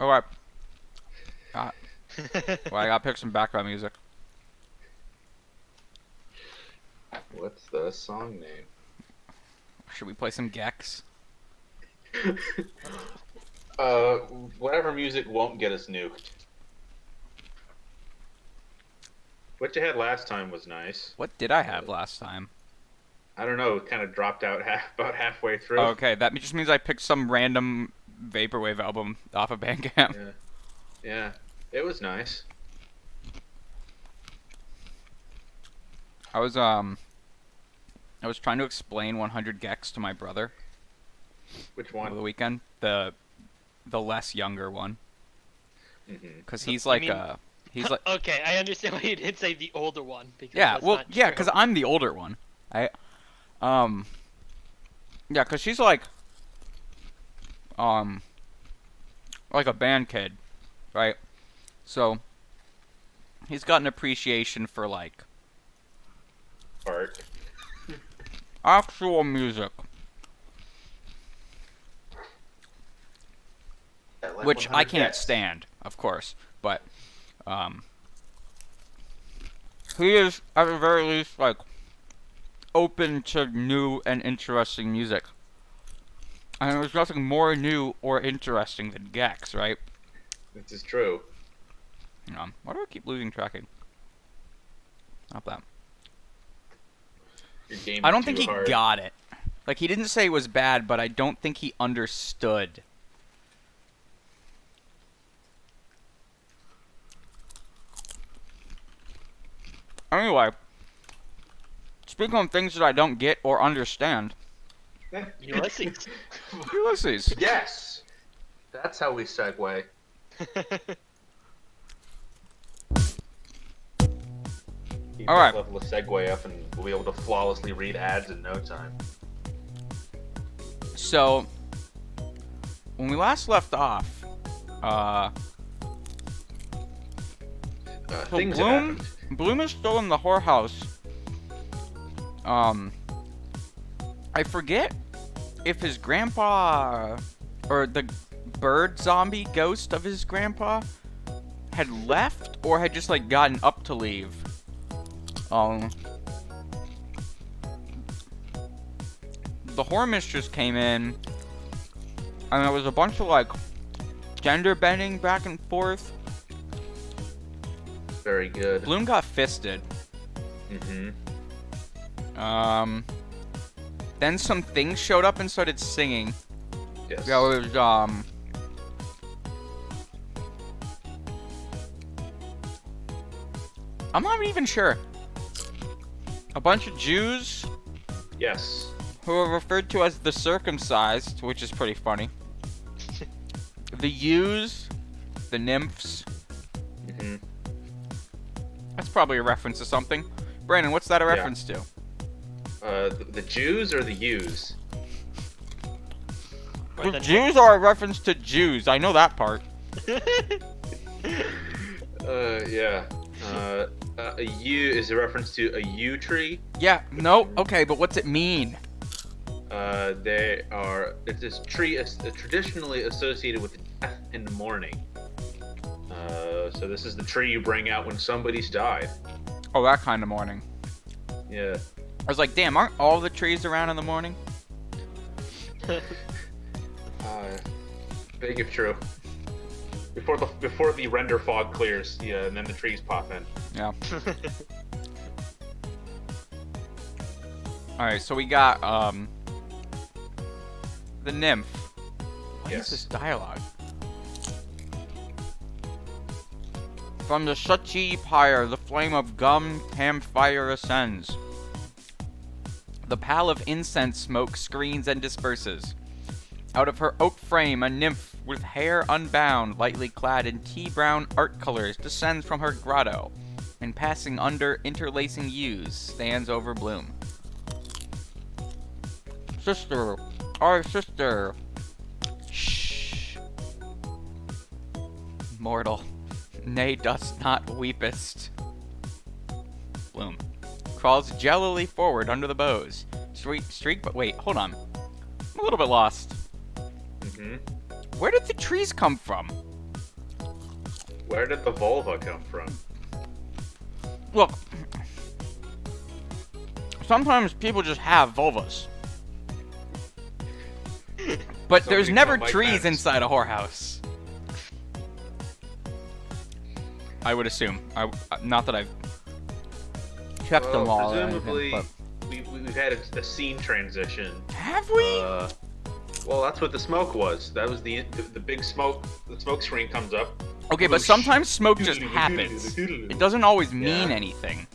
Alright. Uh, well, I gotta pick some background music. What's the song name? Should we play some Gex? Uh, Whatever music won't get us nuked. What you had last time was nice. What did I have last time? I don't know, it kind of dropped out about halfway through. Okay, that just means I picked some random vaporwave album off of Bandcamp. Yeah, yeah, it was nice. I was um I was trying to explain 100 Gex to my brother Which over one? the weekend. The less younger one, Hmm. cuz he's You like mean he's like okay? I understand why you didn't say the older one because yeah, that's well, not yeah, true. cuz I'm the older one. I um yeah, cuz she's um like a band kid, right? So, he's got an appreciation for like Art. actual music, Yeah, like which I 100 can't Gex. stand, of course, but um he is at the very least like open to new and interesting music. And there's nothing more new or interesting than Gex, right? This is true. Why do I keep losing tracking? Not that. Your game I is don't think too he hard. got it. Like, he didn't say it was bad, but I don't think he understood. Anyway, speaking of things that I don't get or understand, Ulysses. Ulysses. Yes, that's how we segue. Keep All that right. level of segue up, and we'll be able to flawlessly read ads in no time. So, when we last left off, so Things have Bloom, happened. Bloom is still in the whorehouse. I forget if his grandpa or the bird zombie ghost of his grandpa had left or had just like gotten up to leave. The horror mistress came in, and there was a bunch of like gender bending back and forth. Very good. Bloom got fisted. Mm-hmm. Then some things showed up and started singing. Yes. There was I'm not even sure. A bunch of Jews Yes. who are referred to as the circumcised, which is pretty funny. The Ewes, the nymphs. Mm-hmm. That's probably a reference to something. Brandon, what's that a Yeah. reference to? The Jews or the U's? The Jews are a reference to Jews. I know that part. Yeah. A U is a reference to a yew tree. Yeah, no, okay, but what's it mean? They are. This tree is traditionally associated with death and mourning. So this is the tree you bring out when somebody's died. Oh, that kind of morning. Yeah. I was like, damn, aren't all the trees around in the morning? Big if true. Before the render fog clears, yeah, and then the trees pop in. Yeah. Alright, so we got, the nymph. What is Yes. this dialogue? From the Suchi pyre, the flame of gum campfire ascends. The pall of incense smoke screens and disperses. Out of her oak frame, a nymph with hair unbound, lightly clad in tea-brown art colors, descends from her grotto, and passing under interlacing yews, stands over Bloom. Sister, our sister. Shh. Mortal, nay, dost not weepest. Bloom crawls jellily forward under the boughs. But wait, hold on. I'm a little bit lost. Mm-hmm. Where did the trees come from? Where did the vulva come from? Look, sometimes people just have vulvas. But there's Somebody never call Mike trees Pence. inside a whorehouse. I would assume. Not that I've checked them all. or anything, Presumably, but- we've had a scene transition. Have we? Well, that's what the smoke was. That was the big smoke. The smoke screen comes up. Okay, but sometimes smoke just happens. It doesn't always mean Yeah. anything.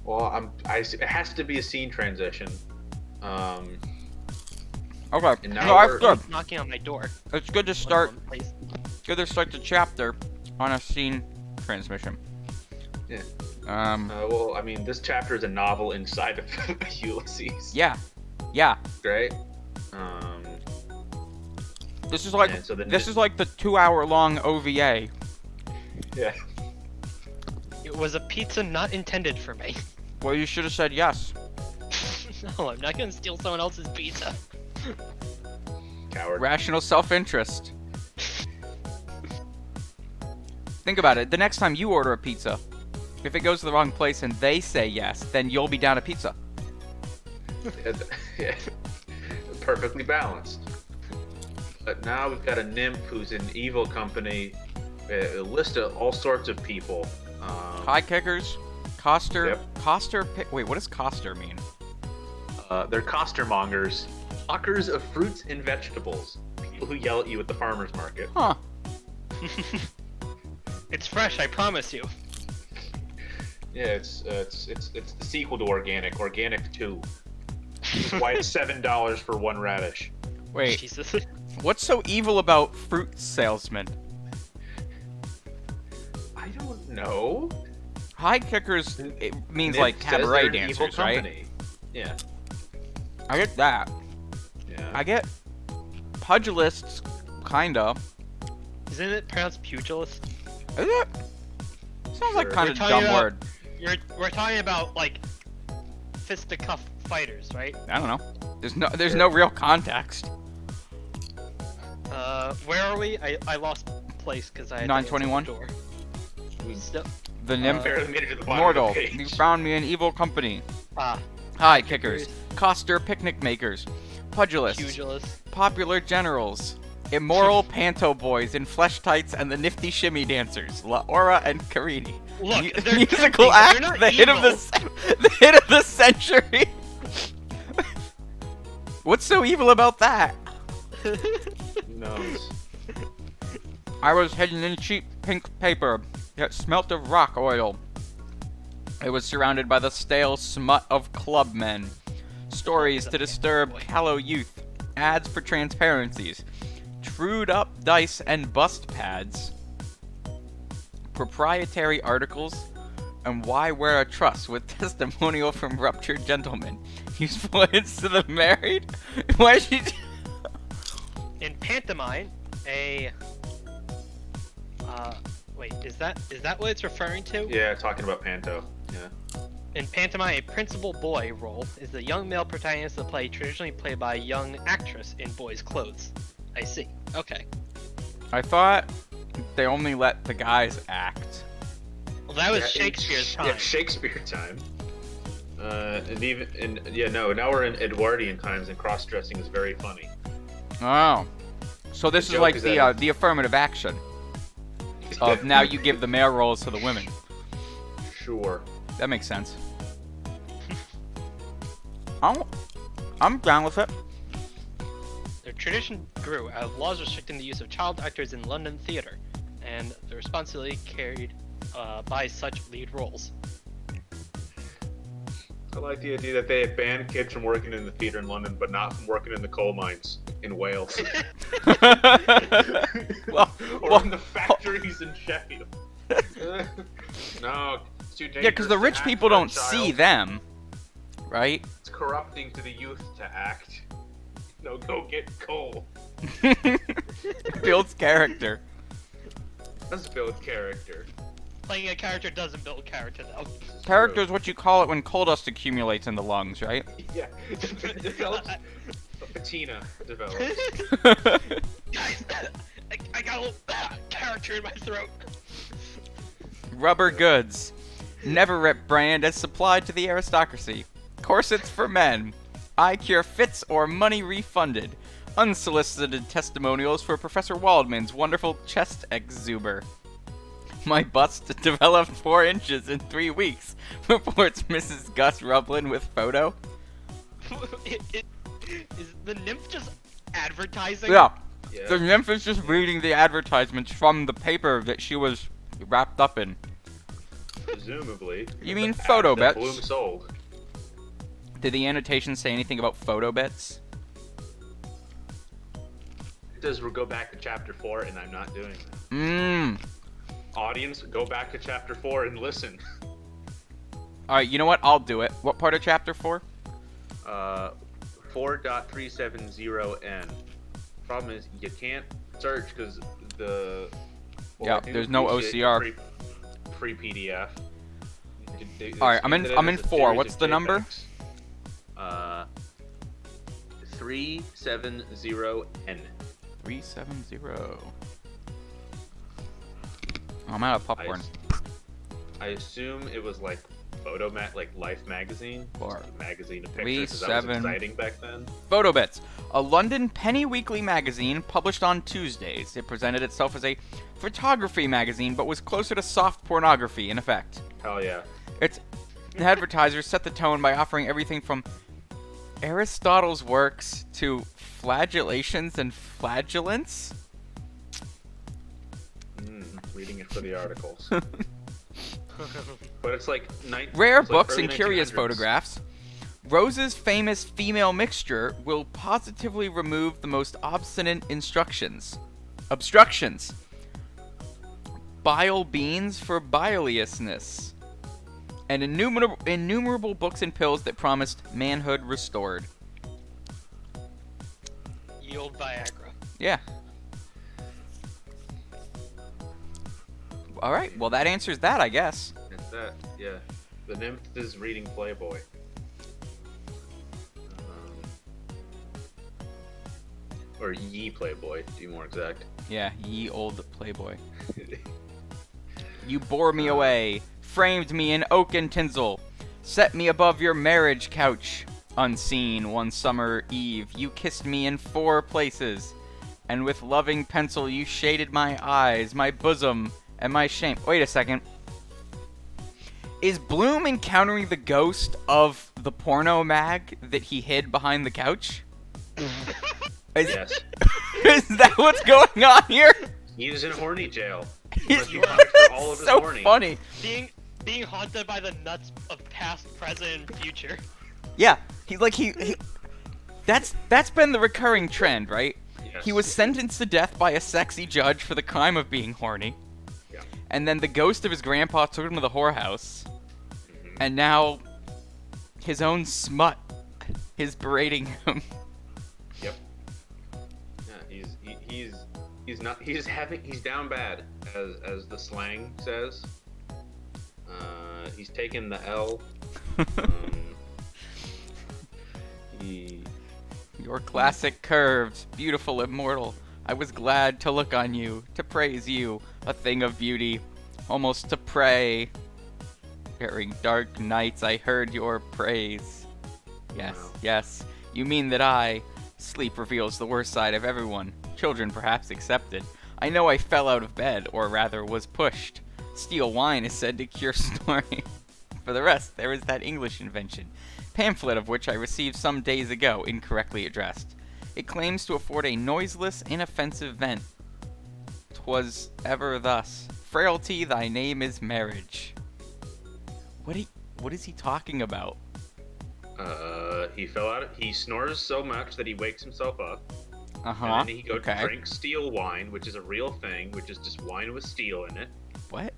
Well, it has to be a scene transition. Okay, And no, now that's we're- good. Knocking on my door. It's good to One start. moment, please. Good to start the chapter on a scene transmission. Yeah. Well, I mean, this chapter is a novel inside of Ulysses. Yeah, yeah. Right. This is like And so then this is like the 2-hour-long OVA. Yeah. It was a pizza not intended for me. Well, you should have said yes. No, I'm not gonna steal someone else's pizza. Coward. Rational self-interest. Think about it. The next time you order a pizza, if it goes to the wrong place and they say yes, then you'll be down a pizza. Yeah. Perfectly balanced. But now we've got a nymph who's an evil company. A list of all sorts of people. High kickers, Coster, Yep. Wait, what does Coster mean? They're costermongers, hawkers of fruits and vegetables. People who yell at you at the farmer's market. Huh. It's fresh, I promise you. Yeah, it's the sequel to Organic. Organic 2. Which is why it's $7 for one radish. Wait, Jesus. what's so evil about fruit salesmen? I don't know. High kickers, it means Nymph like says they're cabaret an evil dancers, right? company. Yeah. I get that. Yeah. I get pugilists, kinda. Isn't it pronounced pugilist? Is it? Sounds like Sure. kind You're of talking dumb about- word. We're talking about like fisticuff fighters, right? I don't know. There's no real context. Where are we? I lost place because I had to answer the 921? door. We Still, The nymph, barely made it to the bottom mortal. of the You page. found me an evil company. ah, High kickers, Coster picnic makers, pugilists, pugilist. popular generals, immoral panto boys in flesh tights, and the nifty shimmy dancers, Laura and Carini. Look, Mu- they're musical tempting, act, they're not the hit of evil. the hit of the century. What's so evil about that? Who knows? I was hidden in cheap pink paper that smelt of rock oil. It was surrounded by the stale smut of clubmen, stories to disturb callow youth, ads for transparencies, trued up dice and bust pads, proprietary articles, and why wear a truss with testimonial from ruptured gentlemen. Useful hints to the married? Why she? In pantomime, wait, is that what it's referring to? Yeah, talking about Panto. Yeah. In pantomime, a principal boy role is the young male protagonist of the play traditionally played by a young actress in boys' clothes. I see. Okay. I thought they only let the guys act. Well, that was Yeah, Shakespeare's time. Yeah, Shakespeare time. Now we're in Edwardian times, and cross-dressing is very funny. Oh, so this The is joke like is the that- the affirmative action of now you give the male roles to the women. Sure. That makes sense. I'm down with it. The tradition grew out of laws restricting the use of child actors in London theatre, and the responsibility carried by such lead roles. I like the idea that they had banned kids from working in the theater in London, but not from working in the coal mines in Wales. Well, or well, in the factories in Sheffield. No, it's too dangerous. yeah, because the to rich act people for a don't see child. them, right? It's corrupting to the youth to act. No, go get coal. Builds character. Let's build character. Playing a character doesn't build character, though. This is Character is true. what you call it when coal dust accumulates in the lungs, right? Yeah, it develops. A patina develops. Guys, I got a little character in my throat. Rubber goods. Never rip brand as supplied to the aristocracy. Corsets for men. Eye cure fits or money refunded. Unsolicited testimonials for Professor Waldman's wonderful chest exuber. My bust developed 4 inches in 3 weeks, reports Mrs. Gus Rublin with photo. Is the nymph just advertising? Yeah, Yeah. the nymph is just reading the advertisements from the paper that she was wrapped up in. Presumably. You mean the patch photo that bets? Bloom sold. Did the annotation say anything about photo bits? It does go back to chapter 4, and I'm not doing that. Mmm. Audience, go back to chapter 4 and listen. Alright, you know what? I'll do it. What part of chapter 4? 4.370N. Problem is, you can't search because the. Yeah, I do there's no appreciate OCR. Free PDF. Alright, I'm in 4. What's the number? 370N. 370. I'm out of popcorn. I assume it was like like Life magazine. Four. Just a magazine of pictures. 'Cause that was exciting back then. Photo Bits, a London penny weekly magazine published on Tuesdays. It presented itself as a photography magazine, but was closer to soft pornography in effect. Hell yeah. Its advertisers set the tone by offering everything from Aristotle's works to flagellations and flagellants. Reading it for the articles. But it's like Rare it's like books early and curious 1900s. photographs. Rose's famous female mixture will positively remove the most obstinate obstructions. Bile beans for biliousness. And innumerable books and pills that promised manhood restored. Yield Viagra. Yeah. Alright, well that answers that, I guess. It's that, yeah. The nymph is reading Playboy. Or Ye Playboy, to be more exact. Yeah, ye old playboy. You bore me away, framed me in oak and tinsel, set me above your marriage couch. Unseen one summer eve, you kissed me in 4 places, and with loving pencil you shaded my eyes, my bosom, and my shame. Wait a second. Is Bloom encountering the ghost of the porno mag that he hid behind the couch? Yes. Is that what's going on here? He is in horny jail. He He's must be punished for all of his so horny. funny. Being haunted by the nuts of past, present, and future. Yeah, he that's been the recurring trend, right? Yes. He was sentenced to death by a sexy judge for the crime of being horny. Yeah. And then the ghost of his grandpa took him to the whorehouse. Mhm. And now his own smut is berating him. Yep. Yeah, he's down bad, as the slang says. He's taken the L. Your classic curves, beautiful immortal. I was glad to look on you, to praise you, a thing of beauty, almost to pray. During dark nights I heard your praise. Yes, Wow. yes, you mean that sleep reveals the worst side of everyone, children perhaps excepted. I know I fell out of bed, or rather was pushed. Steel wine is said to cure snoring. For the rest, there is that English invention, pamphlet of which I received some days ago, incorrectly addressed. It claims to afford a noiseless, inoffensive vent. 'Twas ever thus. Frailty, thy name is marriage. What is he talking about? He fell out. He snores so much that he wakes himself up, Uh-huh. and then he goes Okay. to drink steel wine, which is a real thing, which is just wine with steel in it. What?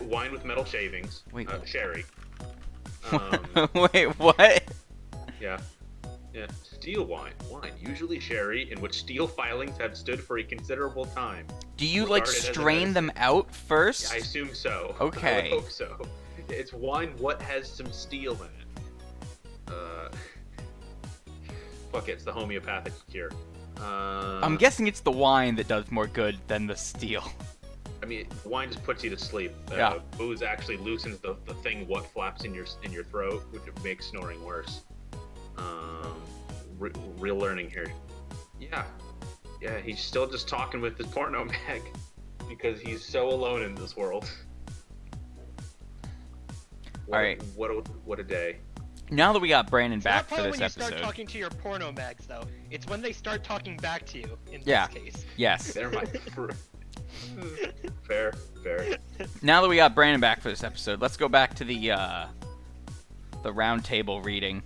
Wine with metal shavings. Wait. Sherry. Wait, what? Yeah. Steel wine. Wine, usually sherry, in which steel filings have stood for a considerable time. Do you Regarded as a strain them medicine. out first? I assume so. Okay. I would hope so. It's wine what has some steel in it. Fuck it, it's the homeopathic cure. I'm guessing it's the wine that does more good than the steel. I mean, wine just puts you to sleep. Yeah. Booze actually loosens the thing what flaps in your throat, which makes snoring worse. Real learning here. Yeah, he's still just talking with his porno mag because he's so alone in this world. All right. What a day. Now that we got Brandon It's back not for when this you episode. start talking to your porno mags, though. It's when they start talking back to you. In Yeah. this case. Yes. They're my fair. Now that we got Brandon back for this episode, let's go back to the round table reading.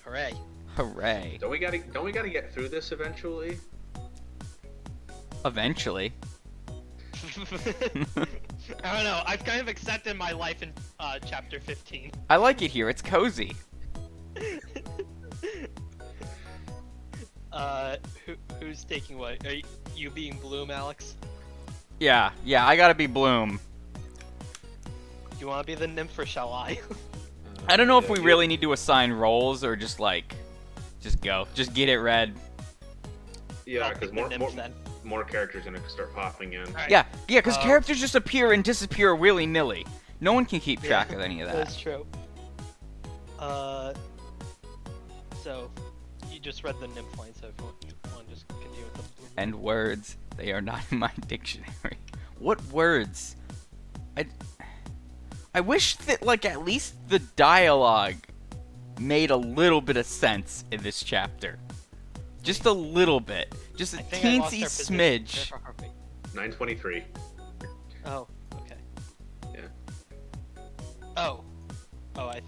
Hooray. Hooray. Don't we gotta get through this eventually? Eventually. I don't know. I've kind of accepted my life in chapter 15. I like it here. It's cozy. Who's taking what? Are you being Bloom, Alex? Yeah, I gotta be Bloom. You want to be the nymph or shall I? I don't know if we really need to assign roles or just go. Just get it read. Yeah, I'll because pick the nymph then. more characters are gonna start popping in. Alright. Yeah, because characters just appear and disappear willy-nilly. No one can keep track of any of that. That's true. So, you just read the nymph line, so if you want to just continue with the Bloom. And words, they are not in my dictionary. What words? I wish that, at least the dialogue made a little bit of sense in this chapter. Just a little bit. Just a I think I lost teensy our position. smidge. 923. Oh, okay. Yeah. Oh, okay,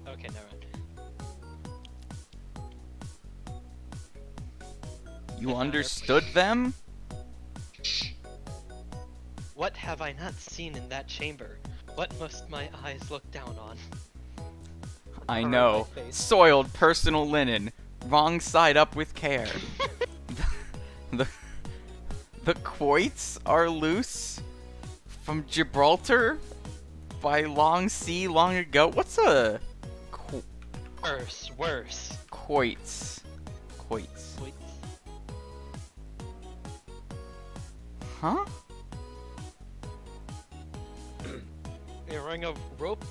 never mind. You understood them? What have I not seen in that chamber? What must my eyes look down on? I Around know. my face. Soiled personal linen. Wrong side up with care. The quoits are loose from Gibraltar by long sea long ago. What's a Worse. quoits? Wait. Huh? A ring of rope,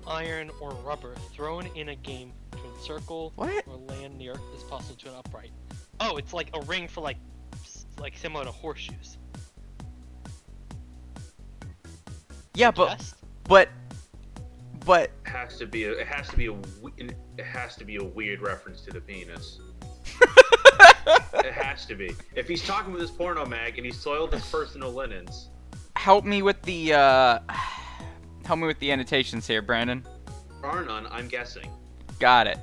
iron, or rubber thrown in a game to encircle What? or land near as possible to an upright. Oh, it's like a ring for like similar to horseshoes. Yeah, but Chest? but It has to be a weird reference to the penis. It has to be. If he's talking with his porno mag and he's soiled his personal linens. help me with the annotations here, Brandon. Arnon, I'm guessing. Got it.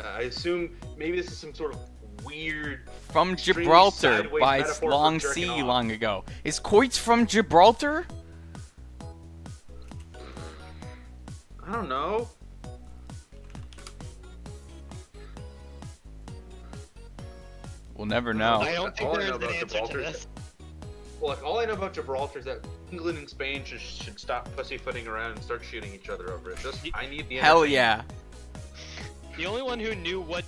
I assume maybe this is some sort of weird. From Extremely Gibraltar sideways by metaphor for long jerking sea off. long ago. Is quoits from Gibraltar? I don't know. We'll never know. I don't think All I there know is an about answer to Gibraltar is this. Well, all I know about Gibraltar is that England and Spain should stop pussyfooting around and start shooting each other over it. I need the Hell entertainment. yeah. The only one who knew what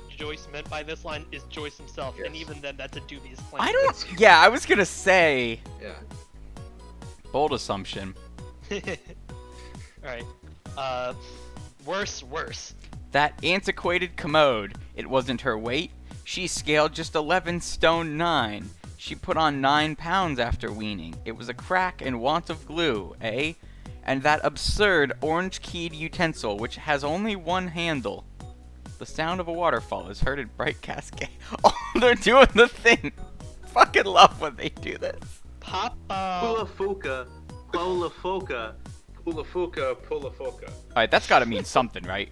Joyce meant by this line is Joyce himself, and Yes. even then, that's a dubious claim. I don't. Yeah, I was gonna say Yeah. bold assumption. Alright. Worse. That antiquated commode. It wasn't her weight. She scaled just 11 stone 9. She put on 9 pounds after weaning. It was a crack and want of glue, eh? And that absurd orange-keyed utensil, which has only one handle. The sound of a waterfall is heard in bright cascade. Oh, they're doing the thing. Fucking love when they do this. Papa. Pulafuka, Pulafuka, Pulafuka, Pulafuka. Alright, that's gotta mean something, right?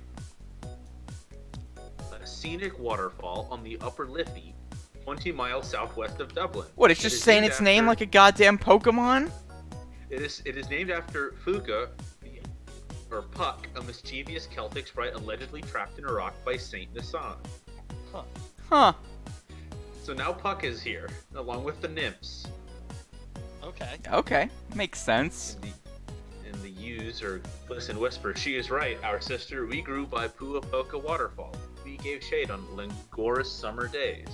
A scenic waterfall on the Upper Liffey, 20 miles southwest of Dublin. What, it's It just is saying named its name after- like a goddamn Pokemon? It is named after Fuka, or Puck, a mischievous Celtic sprite allegedly trapped in a rock by Saint Nissan. Huh. So now Puck is here, along with the nymphs. Okay. Okay. Makes sense. And the use or listen whisper, she is right, our sister, we grew by Puapoka waterfall. We gave shade on languorous summer days.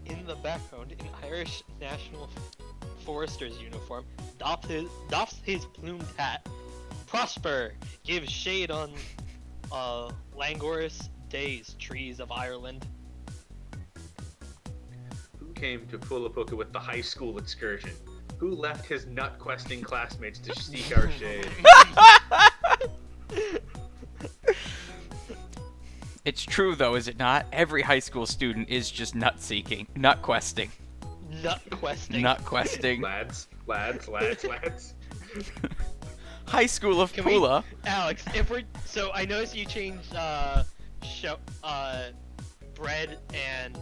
in the background, in Irish National Forester's uniform, doffs his plumed hat. Prosper gives shade on languorous days, trees of Ireland. Who came to Pulapuka with the high school excursion? Who left his nut-questing classmates to seek our shade? It's true, though, is it not? Every high school student is just nut-seeking. Nut-questing. Nut questing. Nut-questing. Lads. High School of Can Pula. Alex, if we're so, I noticed you changed bread and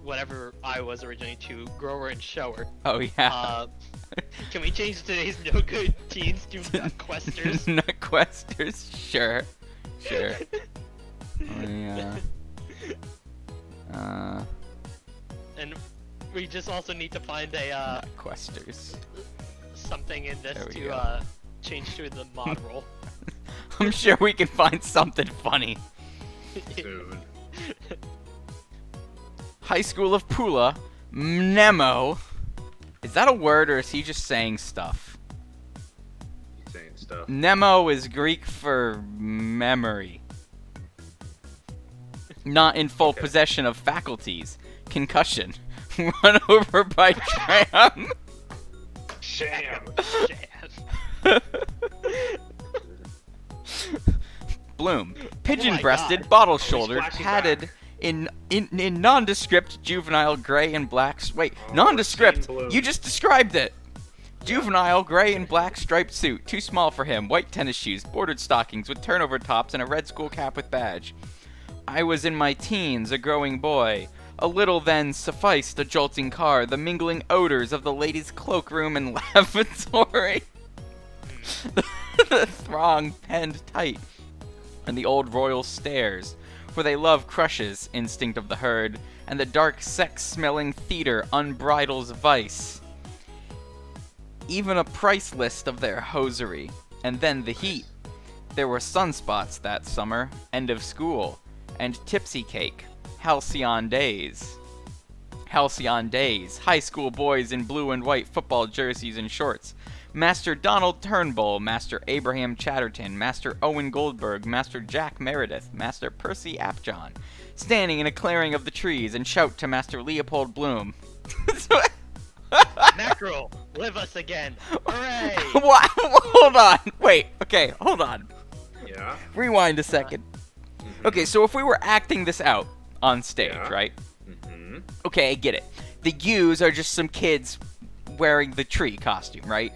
whatever I was originally to grower and shower. Oh, yeah. Can we change today's no good teens to nut questers? Nut-questers? Sure. Sure. And we just also need to find a Nut-questers. something in this There we to go. change to the mod role. I'm sure we can find something funny. Soon. High School of Pula. Mnemo. Is that a word, or is he just saying stuff? He's saying stuff. Nemo is Greek for memory. Not in full Okay. possession of faculties. Concussion. Run over by tram. Sham. Bloom. Oh Pigeon-breasted, God. bottle-shouldered, Flashing padded in nondescript juvenile gray and blacks. Wait, Oh, nondescript. Teen Bloom. You just described it. Juvenile gray and black striped suit, too small for him. White tennis shoes, bordered stockings with turnover tops, and a red school cap with badge. I was in my teens, a growing boy. A little then sufficed a jolting car, the mingling odors of the ladies' cloakroom and lavatory. The throng penned tight, and the old royal stairs, for they love crushes, instinct of the herd, and the dark sex-smelling theater unbridles vice. Even a price list of their hosiery, and then the heat. There were sunspots that summer, end of school, and tipsy cake, halcyon days. Halcyon days, high school boys in blue and white football jerseys and shorts. Master Donald Turnbull, Master Abraham Chatterton, Master Owen Goldberg, Master Jack Meredith, Master Percy Apjohn, standing in a clearing of the trees and shout to Master Leopold Bloom. Mackerel, live us again! Hooray! What? Hold on. Wait. Okay, hold on. Yeah. Rewind a second. Okay, so if we were acting this out on stage, Yeah. right? Mm-hmm. Okay, I get it. The U's are just some kids wearing the tree costume, right?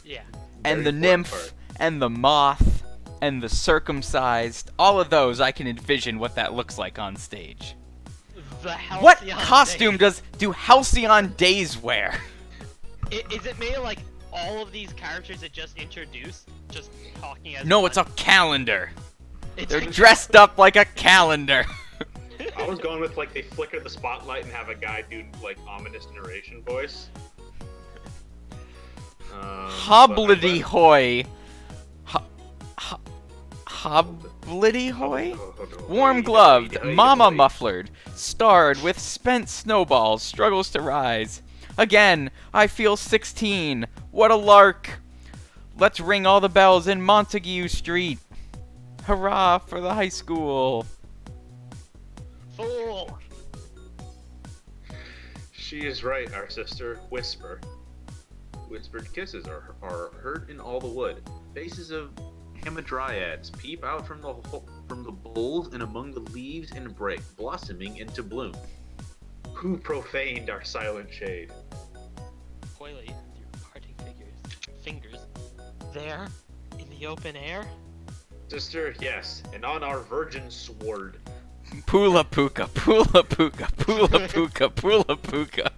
Yeah. And the Very important nymph, part. and the moth, and the circumcised, all of those, I can envision what that looks like on stage. The Halcyon What costume Days. do Halcyon Days wear? Is it made of, like, all of these characters that just introduced, just talking as No, one? it's a calendar. It's They're dressed up like a calendar. I was going with like they flicker the spotlight and have a guy do like ominous narration voice. Hobbledy hoy. Hobbledy hoy? Warm gloved, mama mufflered, starred with spent snowballs, struggles to rise. Again, I feel 16. What a lark! Let's ring all the bells in Montague Street. Hurrah for the high school. Fool! She is right, our sister. Whisper. Whispered kisses are heard in all the wood. Faces of hamadryads peep out from the boles and among the leaves and break, blossoming into bloom. Who profaned our silent shade? Coyly, through parting fingers. There, in the open air? Sister, yes, and on our virgin sword. Pula puka, pula puka, pula puka, pula puka.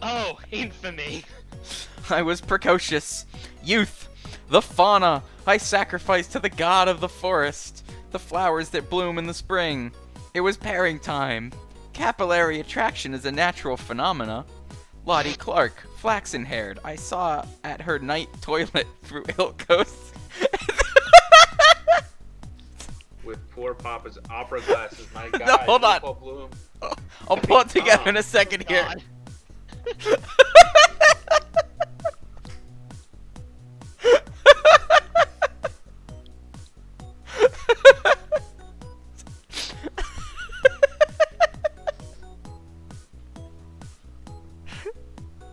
Oh, infamy! I was precocious. Youth, the fauna, I sacrificed to the god of the forest, the flowers that bloom in the spring. It was pairing time. Capillary attraction is a natural phenomena. Lottie Clark, flaxen-haired, I saw at her night toilet through Ilkos. poor Papa's opera glasses. My God. No, hold on. Paul Bloom. I'll pull it together in a second here. God.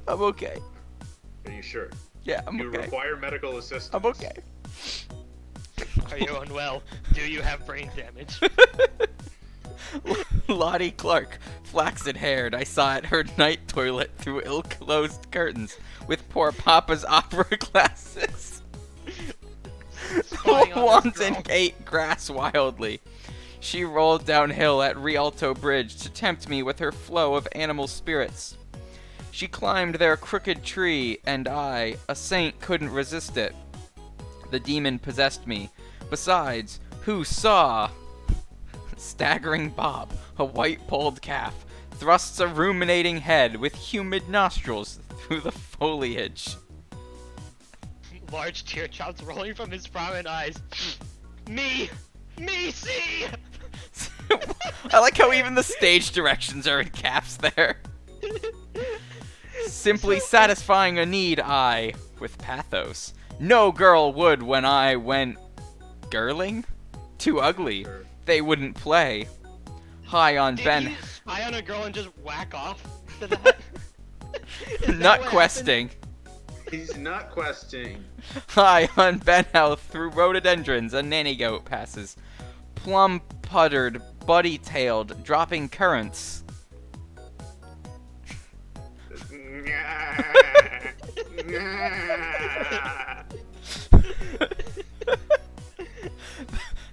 I'm okay. Are you sure? Yeah, I'm You okay. require medical assistance. I'm okay. Are you unwell? Do you have brain damage? Lottie Clark, flaxen-haired, I saw at her night toilet through ill-closed curtains, with poor Papa's opera glasses. Spying on this Wanton girl. ate grass wildly. She rolled downhill at Rialto Bridge to tempt me with her flow of animal spirits. She climbed their crooked tree, and I, a saint, couldn't resist it. The demon possessed me. Besides, who saw? Staggering Bob, a white-polled calf, thrusts a ruminating head with humid nostrils through the foliage. Large tear drops rolling from his prominent eyes. Me! Me, see! I like how even the stage directions are in caps there. Simply satisfying a need I, with pathos. No girl would when I went girling? Too ugly. Sure. They wouldn't play. High on Did Ben. he spy on a girl and just whack off to that? Is that Nut what questing. He's not questing. High on Ben Health through rhododendrons, a nanny goat passes. Plum puttered, buddy tailed, dropping currants.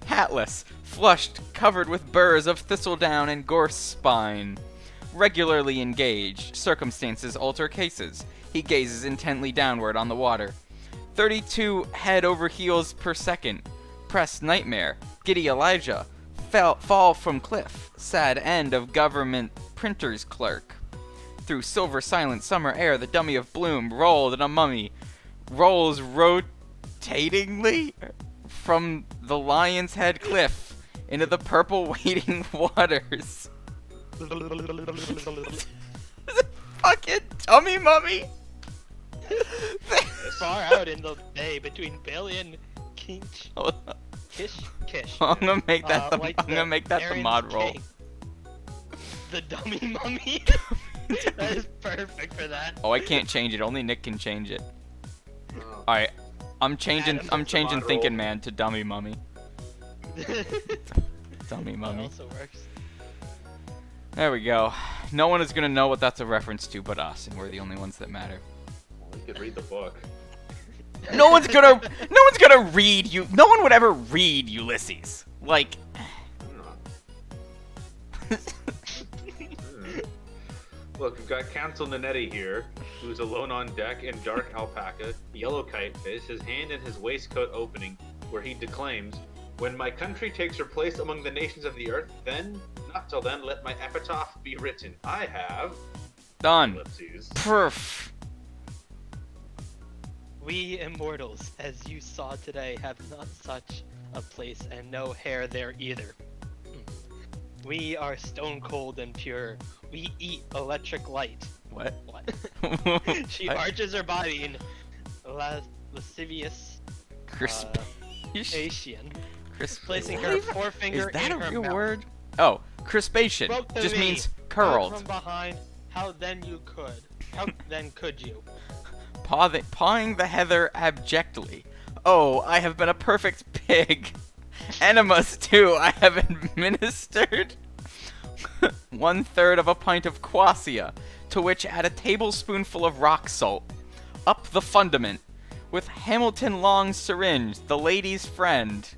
Hatless, flushed, covered with burrs of thistledown and gorse spine. Regularly engaged, circumstances alter cases. He gazes intently downward on the water. 32 head over heels per second. Press nightmare. Giddy Elijah. Fall from cliff. Sad end of government printer's clerk. Through silver silent summer air, the dummy of Bloom rolled in a mummy. Rolls rotatingly from the Lion's Head cliff into the purple waiting waters. Fucking dummy mummy. Far out in the bay between Bailey and Kinch. Kish. I'm gonna make that Like I'm gonna make that the Aaron's mod roll. king. The dummy mummy. That is perfect for that. Oh, I can't change it. Only Nick can change it. Oh. All right, I'm changing. Adam, I'm changing mod Thinking roll. Man to Dummy Mummy. Dummy That Mummy. also works. There we go. No one is gonna know what that's a reference to but us, and we're the only ones that matter. Well, you could read the book. No one's gonna read you. No one would ever read Ulysses. Like, Look, we've got Council Nanetti here, who's alone on deck in dark alpaca, yellow kitefish, his hand in his waistcoat opening, where he declaims, "When my country takes her place among the nations of the earth, then, not till then, let my epitaph be written. I have..." done. Ellipses. Perf. We immortals, as you saw today, have not such a place and no hair there either. We are stone cold and pure. We eat electric light. What? What? She What? arches her body in lascivious Crispation. Asian, Crisp. placing Is her that forefinger that in a her real mouth. word? Oh, crispation. Spoke to Just me, means not curled. from behind. How then you could? How then could you? Pawing the heather abjectly. Oh, I have been a perfect pig. Enemas, too, I have administered 1/3 of a pint of quassia, to which add a tablespoonful of rock salt. Up the fundament. With Hamilton Long syringe, the lady's friend.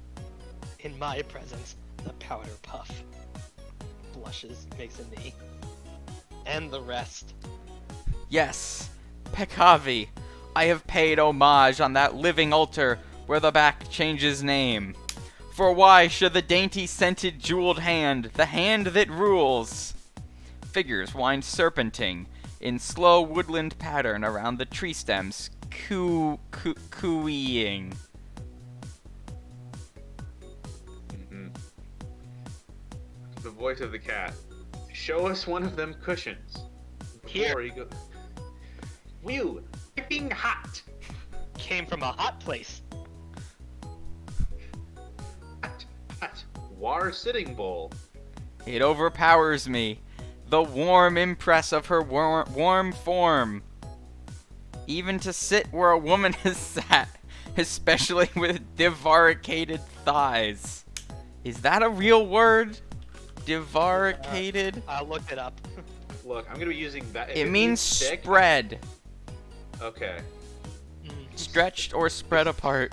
In my presence, the powder puff blushes, makes a knee, and the rest. Yes, Peccavi, I have paid homage on that living altar where the back changes name. For why should the dainty scented jeweled hand, the hand that rules? Figures wind serpenting in slow woodland pattern around the tree stems, cooeying. Mhm. the voice of the cat. Show us one of them cushions. Here. Before he goes. Whew, piping hot. Came from a hot place. Hot, hot. War sitting bull. It overpowers me. The warm impress of her warm form. Even to sit where a woman has sat, especially with divaricated thighs. Is that a real word? Divaricated? I'll look it up. Look, I'm gonna be using that. If It means thick, spread. Okay. Stretched or spread apart.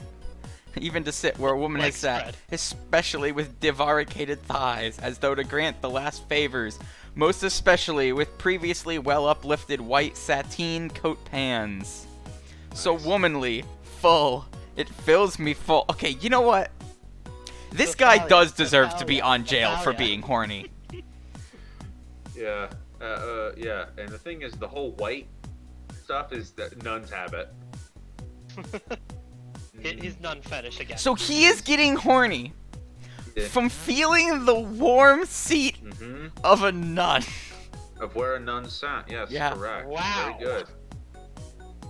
Even to sit where a woman Like has sat, spread. especially with divaricated thighs, as though to grant the last favors, most especially with previously well uplifted white sateen coat pans. So Nice. womanly, full. It fills me full. Okay, you know what? This So guy Thalia, does so deserve to be Thalia, on jail for Thalia. being horny. Yeah. Yeah. And the thing is, the whole white stuff is the nun's habit. His nun fetish again. So he is getting horny from feeling the warm seat Mm-hmm. of a nun. Of where a nun sat. Yes, Yeah. correct. Wow. Very good.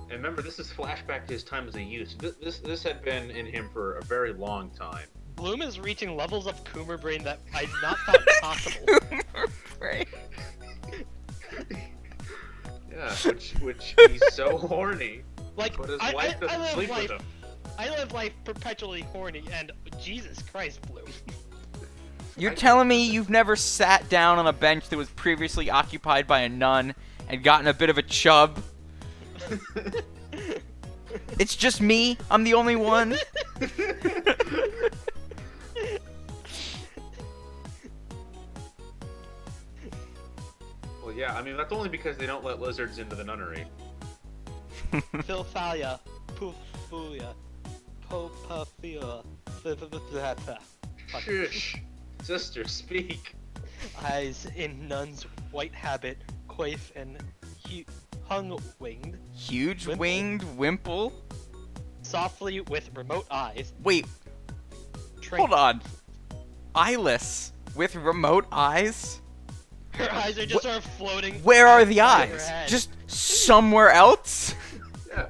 And remember, this is flashback to his time as a youth. This had been in him for a very long time. Bloom is reaching levels of Coomer brain that I not thought possible. Right. Yeah, which he's so horny, Like, but his I wife doesn't live sleep life. with him. I live life perpetually horny, and Jesus Christ, Bloom. You're telling me you've never sat down on a bench that was previously occupied by a nun and gotten a bit of a chub? It's just me? I'm the only one? Well, yeah, I mean that's only because they don't let lizards into the nunnery. Philthalia, Pufulia, Popafia, Shush, sister, speak. eyes in nun's white habit, coif and hung-winged, Huge Wimple. winged wimple? softly with remote eyes. Wait, hold on. Eyeless with remote eyes? Her eyes are just sort of floating. Where are the outside of her eyes? head. Just somewhere else? Yeah.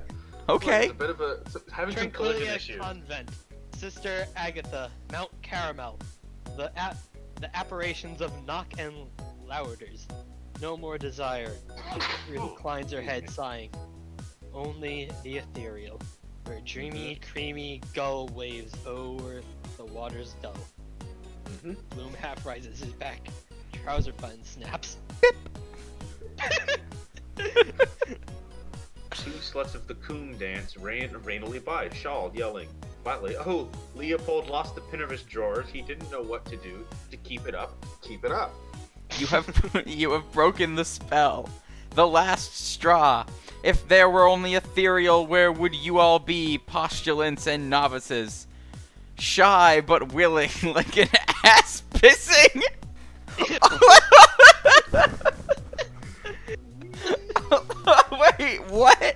Okay. It's a bit of a having some collision Tranquilia issues. Convent, Sister Agatha, Mount Caramel, the apparitions of Knock and Louders. No more desire. She reclines her head, sighing. Only the ethereal, where dreamy, creamy gull waves over the water's dull. Mhm. Bloom half rises his back. Trouser button snaps. Two sluts of the coom dance ran rainily by, shawled, yelling flatly. Oh, Leopold lost the pin of his drawers. He didn't know what to do to keep it up. Keep it up. You have broken the spell. The last straw. If there were only ethereal, where would you all be, postulants and novices? Shy but willing, like an ass pissing? Wait, what?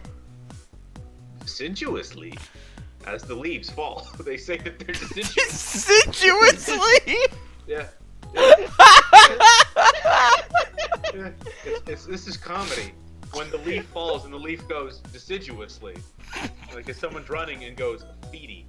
Deciduously, as the leaves fall. They say that they're deciduous. Deciduously? Yeah. Yeah. This is comedy. When the leaf falls and the leaf goes deciduously. Like if someone's running and goes feety.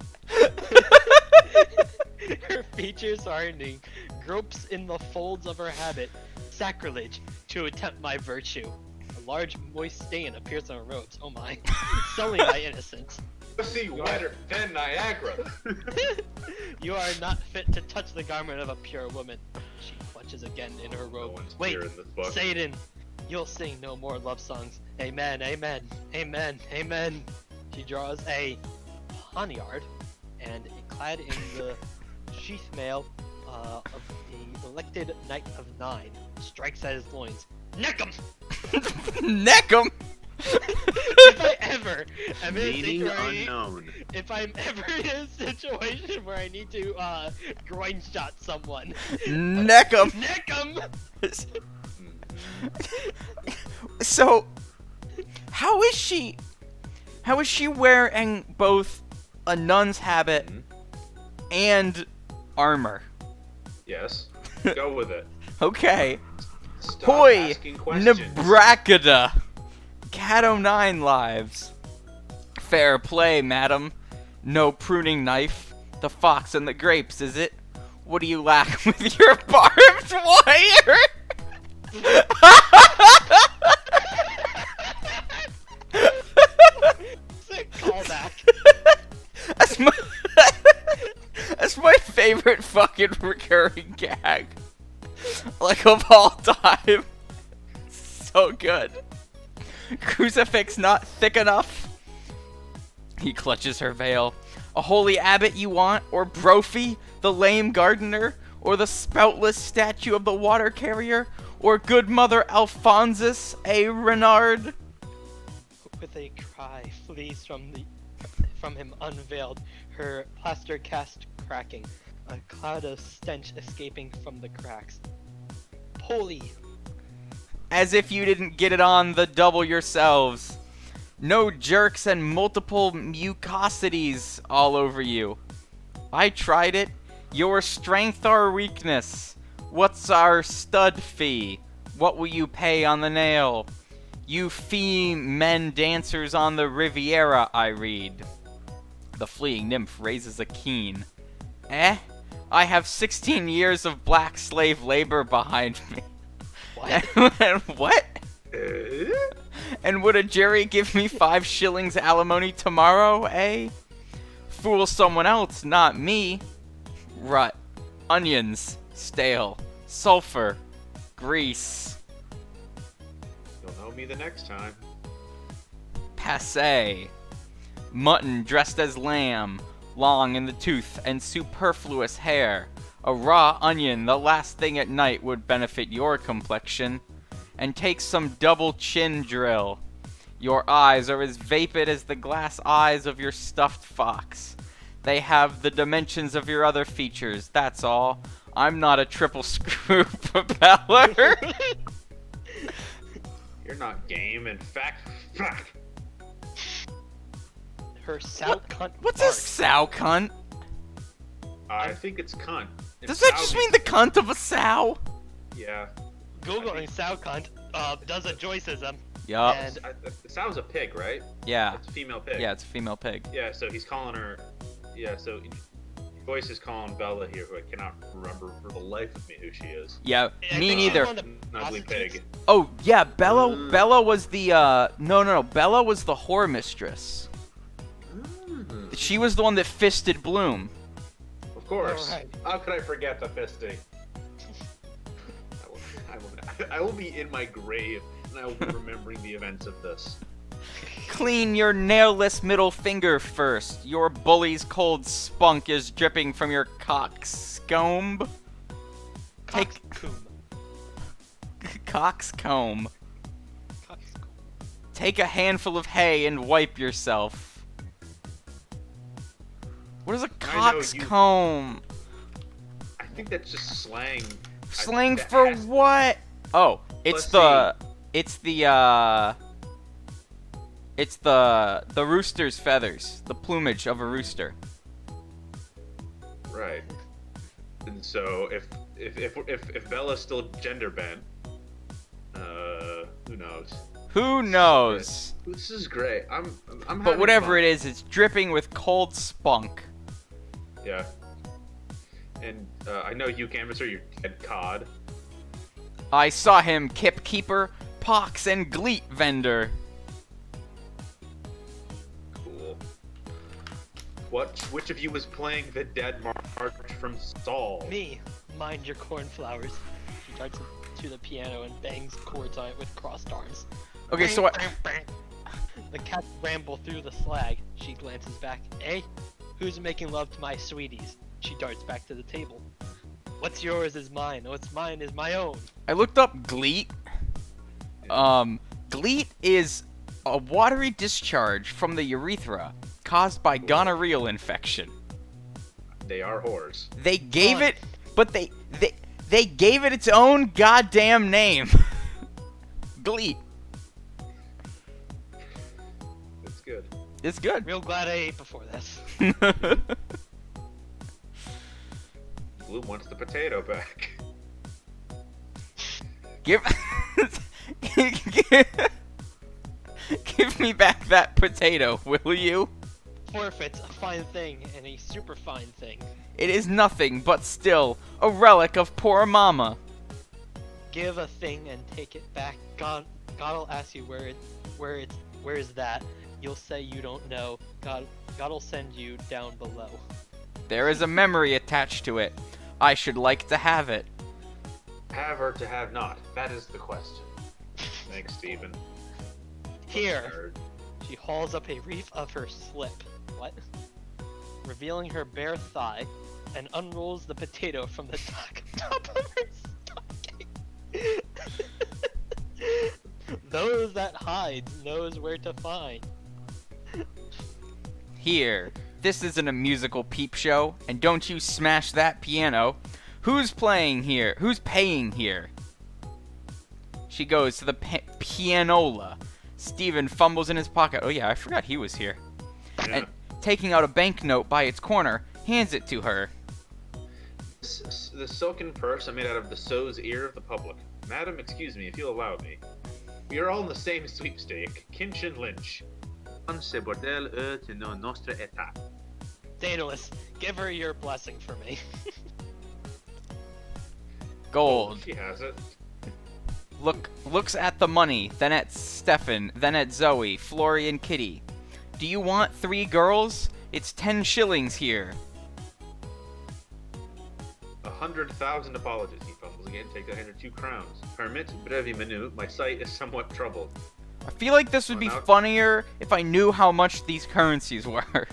Her features hardening, gropes in the folds of her habit. Sacrilege to attempt my virtue. A large moist stain appears on her robes. Oh my. Sully my innocence. See wetter than Niagara. You are not fit to touch the garment of a pure woman. She clutches again in her No robe. one's Wait, pure in this book. Satan, you'll sing no more love songs. Amen, amen, amen, amen. She draws a poniard and clad in the sheath mail of the elected Knight of Nine, strikes at his loins. Neck him! Neck 'em! If I ever am in a Meaning situation, unknown. if I'm ever in a situation where I need to groin shot someone, Neck 'em! neck him! So, how is she wearing both a nun's habit Mhm. and armor? Yes. Go with it. Okay. Stop Hoi! asking questions. Nebracada! Cat O' 9 lives. Fair play, madam. No pruning knife. The fox and the grapes, is it? What do you lack with your barbed wire? Sick callback. That's my that's my favorite fucking recurring gag. Like of all time. So good. Crucifix not thick enough? He clutches her veil. A holy abbot you want? Or Brophy, the lame gardener? Or the spoutless statue of the water carrier? Or good mother Alphonsus, a Renard? With a cry, flees from him unveiled, her plaster cast cracking, a cloud of stench escaping from the cracks. Holy! As if you didn't get it on the double yourselves. No jerks and multiple mucosities all over you. I tried it. Your strength or weakness? What's our stud fee? What will you pay on the nail? You fee men dancers on the Riviera, I read. The fleeing nymph raises a keen. Eh? I have 16 years of black slave labor behind me. What? What? And would a jury give me 5 shillings alimony tomorrow, eh? Fool someone else, not me. Rut. Onions. Stale. Sulfur. Grease. You'll know me the next time. Passé. Mutton dressed as lamb. Long in the tooth and superfluous hair. A raw onion, the last thing at night, would benefit your complexion. And take some double chin drill. Your eyes are as vapid as the glass eyes of your stuffed fox. They have the dimensions of your other features, that's all. I'm not a triple screw propeller. You're not game. In fact, fuck. Her sow cunt. What's a sow cunt? I think it's cunt. Does that just mean the cunt of a sow? Yeah. Googling sow cunt does a Joyceism. Yup. And The sow's a pig, right? Yeah. It's a female pig. Yeah, it's a female pig. Yeah, so he's calling her. Yeah, so Joyce is calling Bella here, who I cannot remember for the life of me who she is. Yeah, I me think she's neither. one of the Ugly prostitutes. pig. Oh, yeah, Bella was the, no, Bella was the whore mistress. She was the one that fisted Bloom. Of course. Alright. How could I forget the fisting? I will be in my grave, and I will be remembering the events of this. Clean your nailless middle finger first. Your bully's cold spunk is dripping from your coxcomb. Take Coxcomb. coxcomb. Coxcomb. Take a handful of hay and wipe yourself. What is a I know you- coxcomb? I think that's just slang. Slang that for has- what? Oh, it's the rooster's feathers, the plumage of a rooster. Right. And so if Bella's still gender bent, who knows? Who knows? This is great. I'm But having whatever fun. it is, it's dripping with cold spunk. Yeah. And I know you, Canvasser, you're dead cod. I saw him, Kip Keeper, Pox, and Gleet Vendor. Cool. Which of you was playing the Dead March from Saul? Me, mind your cornflowers. She darts to the piano and bangs chords on it with crossed arms. Okay, so The cats ramble through the slag. She glances back. Eh? Who's making love to my sweeties? She darts back to the table. What's yours is mine. What's mine is my own. I looked up Gleet. Gleet is a watery discharge from the urethra caused by gonorrheal infection. They are whores. They gave Fun. it, but they gave it its own goddamn name. Gleet. It's good. It's good. Real glad I ate before this. Bloom wants the potato back. Give Give me back that potato, will you? Forfeits a fine thing and a super fine thing. It is nothing but still a relic of poor mama. Give a thing and take it back. God'll ask you where is that? You'll say you don't know. God'll send you down below. There is a memory attached to it. I should like to have it. Have or to have not? That is the question. Thanks, Steven. Here. She hauls up a reef of her slip. What? Revealing her bare thigh, and unrolls the potato from the top of her stocking. Those that hide knows where to find. Here, this isn't a musical peep show, and don't you smash that piano. Who's playing here? Who's paying here? She goes to the pianola. Steven fumbles in his pocket. Oh yeah, I forgot he was here. Yeah. And taking out a banknote by its corner, hands it to her. The silken purse I made out of the sow's ear of the public. Madam, excuse me, if you'll allow me. We are all in the same sweepstake. Kinchin Lynch. Ce bordel est in notre état. Daedalus, give her your blessing for me. Gold. She has it. Looks at the money, then at Stefan, then at Zoe, Flory, and Kitty. Do you want 3 girls? It's 10 shillings here. 100,000 apologies, he fumbles again, takes a hand of 2 crowns. Permit brevi menu, my sight is somewhat troubled. I feel like this would be funnier if I knew how much these currencies were.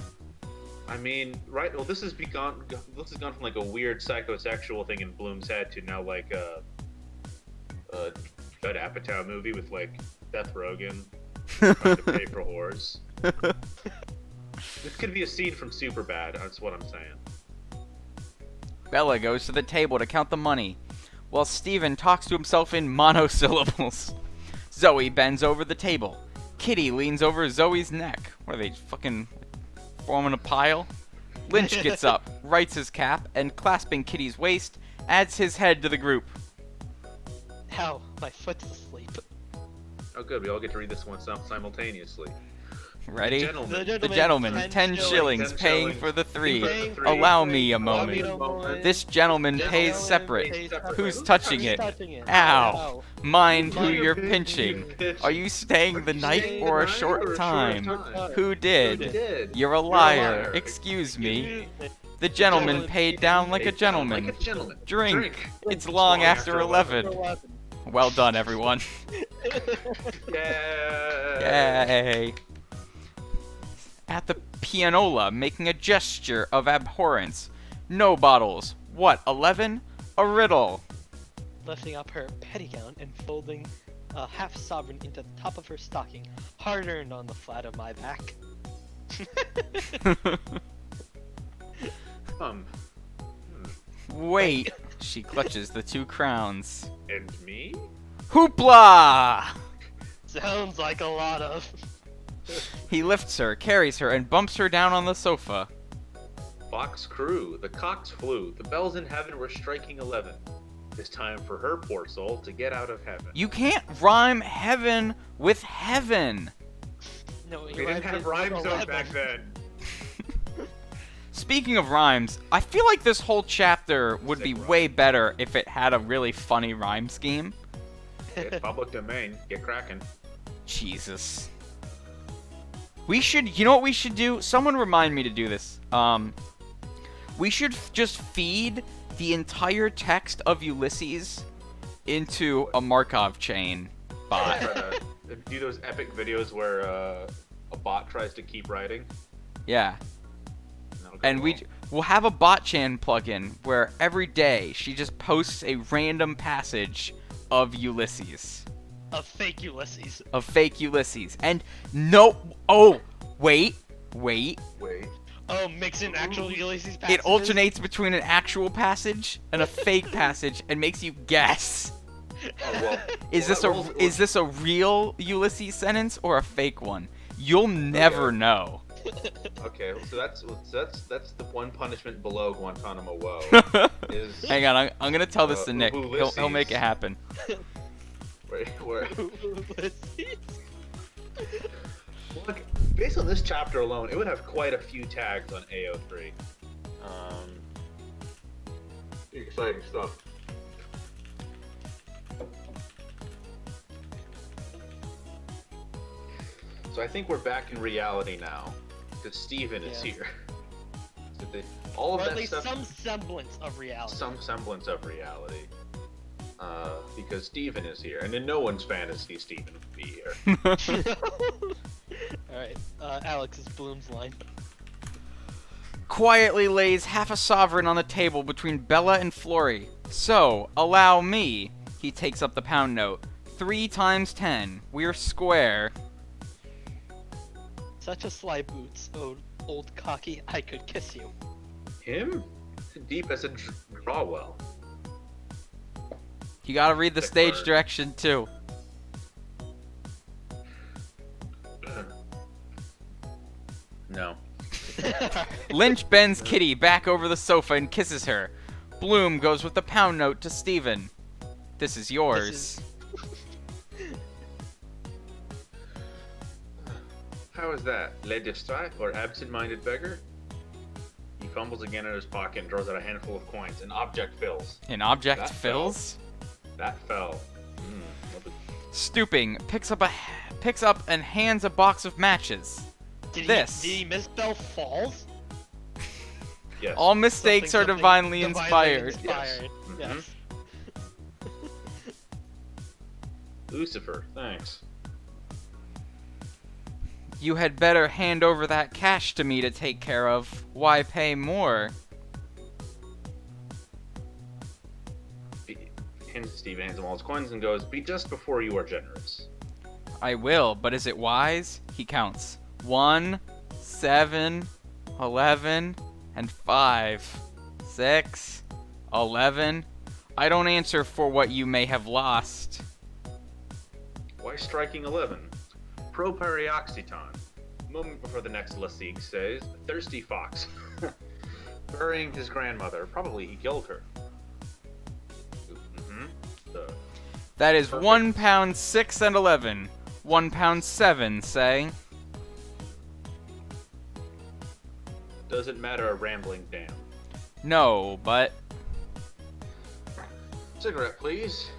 I mean, right, well this has gone from like a weird psychosexual thing in Bloom's head to now like a Judd Apatow movie with like Seth Rogen trying to pay for whores. This could be a scene from Superbad, that's what I'm saying. Bella goes to the table to count the money, while Steven talks to himself in monosyllables. Zoe bends over the table. Kitty leans over Zoe's neck. What are they, fucking forming a pile? Lynch gets up, rights his cap, and clasping Kitty's waist, adds his head to the group. Ow, my foot's asleep. Oh good, we all get to read this one simultaneously. Ready? Gentlemen. The gentleman, 10 shillings, 10 paying shillings. for the 3. Paying for Allow three. me a Allow me moment. a moment. This gentleman pays separate. Who's touching it? Touching it? Ow. Mind who Mind you're who pinching. you're Are you staying the night or a short time? Who Who did? did? You're a liar. Excuse me. The gentleman paid down like a Like gentleman. a gentleman. Drink. It's long after 11. Well done, everyone. Yeah. Yay. At the pianola, making a gesture of abhorrence. No bottles. What, 11? A riddle. Lifting up her pettigown and folding a half sovereign into the top of her stocking, hard-earned on the flat of my back. Wait. She clutches the 2 crowns. And me? Hoopla! Sounds like a lot of. He lifts her, carries her, and bumps her down on the sofa. Fox crew, the cocks flew, the bells in heaven were striking 11. It's time for her poor soul to get out of heaven. You can't rhyme heaven with heaven. No, We didn't have rhyme zone back then. Speaking of rhymes, I feel like this whole chapter would be way better if it had a really funny rhyme scheme. It's public domain. Get cracking. Jesus. We should, you know what we should do? Someone remind me to do this. We should just feed the entire text of Ulysses into a Markov chain bot. Try to do those epic videos where a bot tries to keep writing. Yeah. That'll go And well. we'll have a botchan plugin where every day she just posts a random passage of Ulysses. Of fake Ulysses. Of fake Ulysses. And no... Oh! Wait. Wait. Oh, mix in actual Ulysses It passages? alternates between an actual passage and a fake passage and makes you guess. Oh, well, Is well, this a real Ulysses sentence or a fake one? You'll never Okay. know. Okay, so that's the one punishment below Guantanamo Woe. Is Hang on, I'm gonna tell this to Nick. He'll Ulysses. make it happen. AO3. Where, Ulysses. look, based on this chapter alone, it would have quite a few tags on AO3. Exciting stuff. So I think we're back in reality now, because Steven is here. So all of Or at that least stuff, some semblance of reality. some semblance of reality. Because Steven is here, and in no one's fantasy, Steven would be here. Alright, Alex is Bloom's line. Quietly lays half a sovereign on the table between Bella and Flory. So, allow me. He takes up the pound note. 3 times 10. We're square. Such a sly boots, old cocky, I could kiss you. Him? Deep as a draw well. You gotta read the Sick stage bird. direction, too. No. Lynch bends Kitty back over the sofa and kisses her. Bloom goes with the pound note to Steven. This is yours. How is that? Le distrait or absent-minded beggar? He fumbles again in his pocket and draws out a handful of coins. An object fills. An object That fills? That fell. Stooping, picks up and hands a box of matches. Did This. He misspell falls? Yes. All mistakes are Something divinely inspired. Yes. Yes. Lucifer, thanks. You had better hand over that cash to me to take care of. Why pay more? Steven hands him all his coins and goes, "Be just before you are generous." I will, but is it wise? He counts. 1, 7, 11, and 5, 6, 11. I don't answer for what you may have lost. Why striking 11? Properioxyton. A moment before the next Lessig says, "Thirsty fox." Burying his grandmother. Probably he killed her. That is Perfect. £1 6 and 11. £1 7, say. Doesn't matter a rambling dam. No, but Cigarette, please.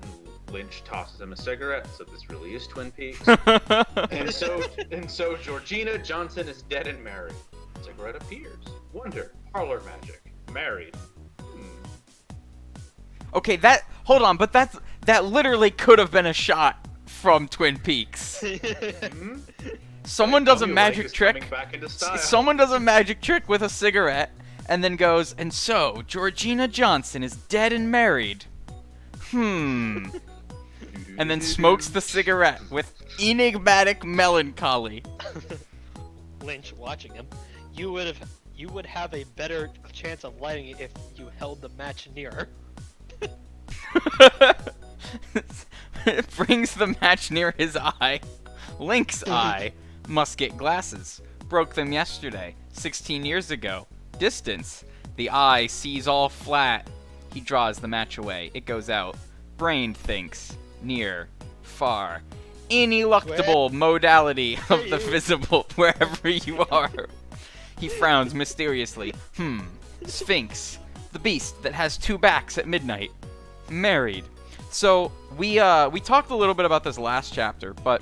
And Lynch tosses him a cigarette, so this really is Twin Peaks. and so Georgina Johnson is dead and married. Cigarette appears. Wonder. Parlor magic. Married. okay, hold on, but that literally could have been a shot from Twin Peaks. Someone does a Tommy magic Lake is trick. coming back into style. Someone does a magic trick with a cigarette, and then goes, and so Georgina Johnson is dead and married. And then smokes the cigarette with enigmatic melancholy. Lynch watching him. You would have a better chance of lighting it if you held the match nearer. It brings the match near his eye. Link's eye. Must get glasses. Broke them yesterday. 16 years ago. Distance. The eye sees all flat. He draws the match away. It goes out. Brain thinks. Near. Far. Ineluctable modality of the visible wherever you are. He frowns mysteriously. Sphinx. The beast that has 2 backs at midnight. Married. So, we talked a little bit about this last chapter, but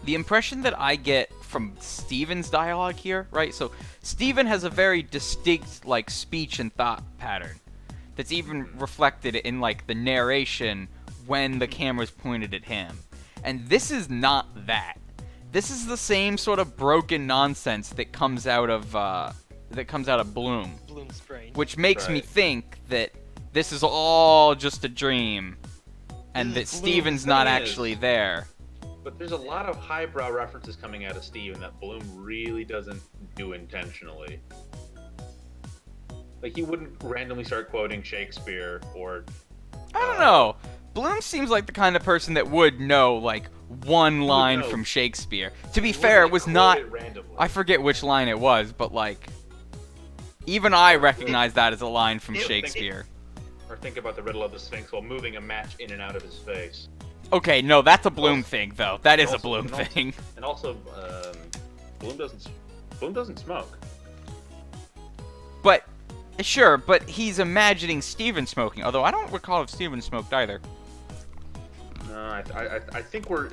the impression that I get from Steven's dialogue here, right? So, Steven has a very distinct, like, speech and thought pattern that's even reflected in, like, the narration when the camera's pointed at him. And this is not that. This is the same sort of broken nonsense that comes out of Bloom. Bloom's brain. Which makes me Right. think that this is all just a dream, and that This is Steven's Bloom's not thing is- actually there. But there's a lot of highbrow references coming out of Steven that Bloom really doesn't do intentionally. Like, he wouldn't randomly start quoting Shakespeare or... I don't know. Bloom seems like the kind of person that would know, like, one line know. from Shakespeare. To be he fair, it wouldn't was quote not... it randomly. I forget which line it was, but, like... Even I recognize that as a line from It- Shakespeare. Or think about the riddle of the Sphinx while moving a match in and out of his face. Okay, no, that's a Bloom thing, though. That is a Also- Bloom and also- thing. And also, Bloom doesn't smoke. But, sure, but he's imagining Steven smoking. Although I don't recall if Steven smoked either. No, I think we're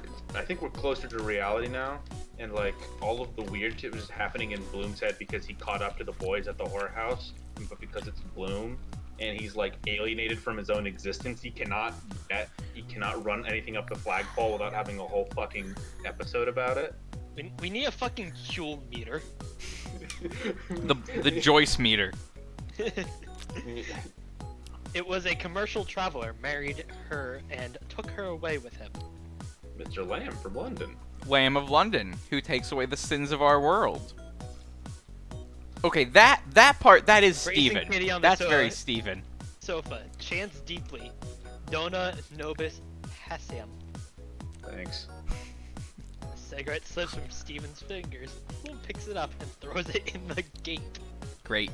closer to reality now, and like all of the weird shit was just happening in Bloom's head because he caught up to the boys at the horror house, but because it's Bloom and he's like alienated from his own existence, he cannot run anything up the flagpole without having a whole fucking episode about it. We need a fucking Huel meter. The Joyce meter. It was a commercial traveler married her and took her away with him. Mr. Lamb from London. Lamb of London, who takes away the sins of our world. Okay, that part, that is Raising Steven. pity on the That's sofa. very Steven. Sofa, chants deeply. Dona nobis haesiam. Thanks. A cigarette slips from Steven's fingers. Bloom picks it up and throws it in the gate. Great.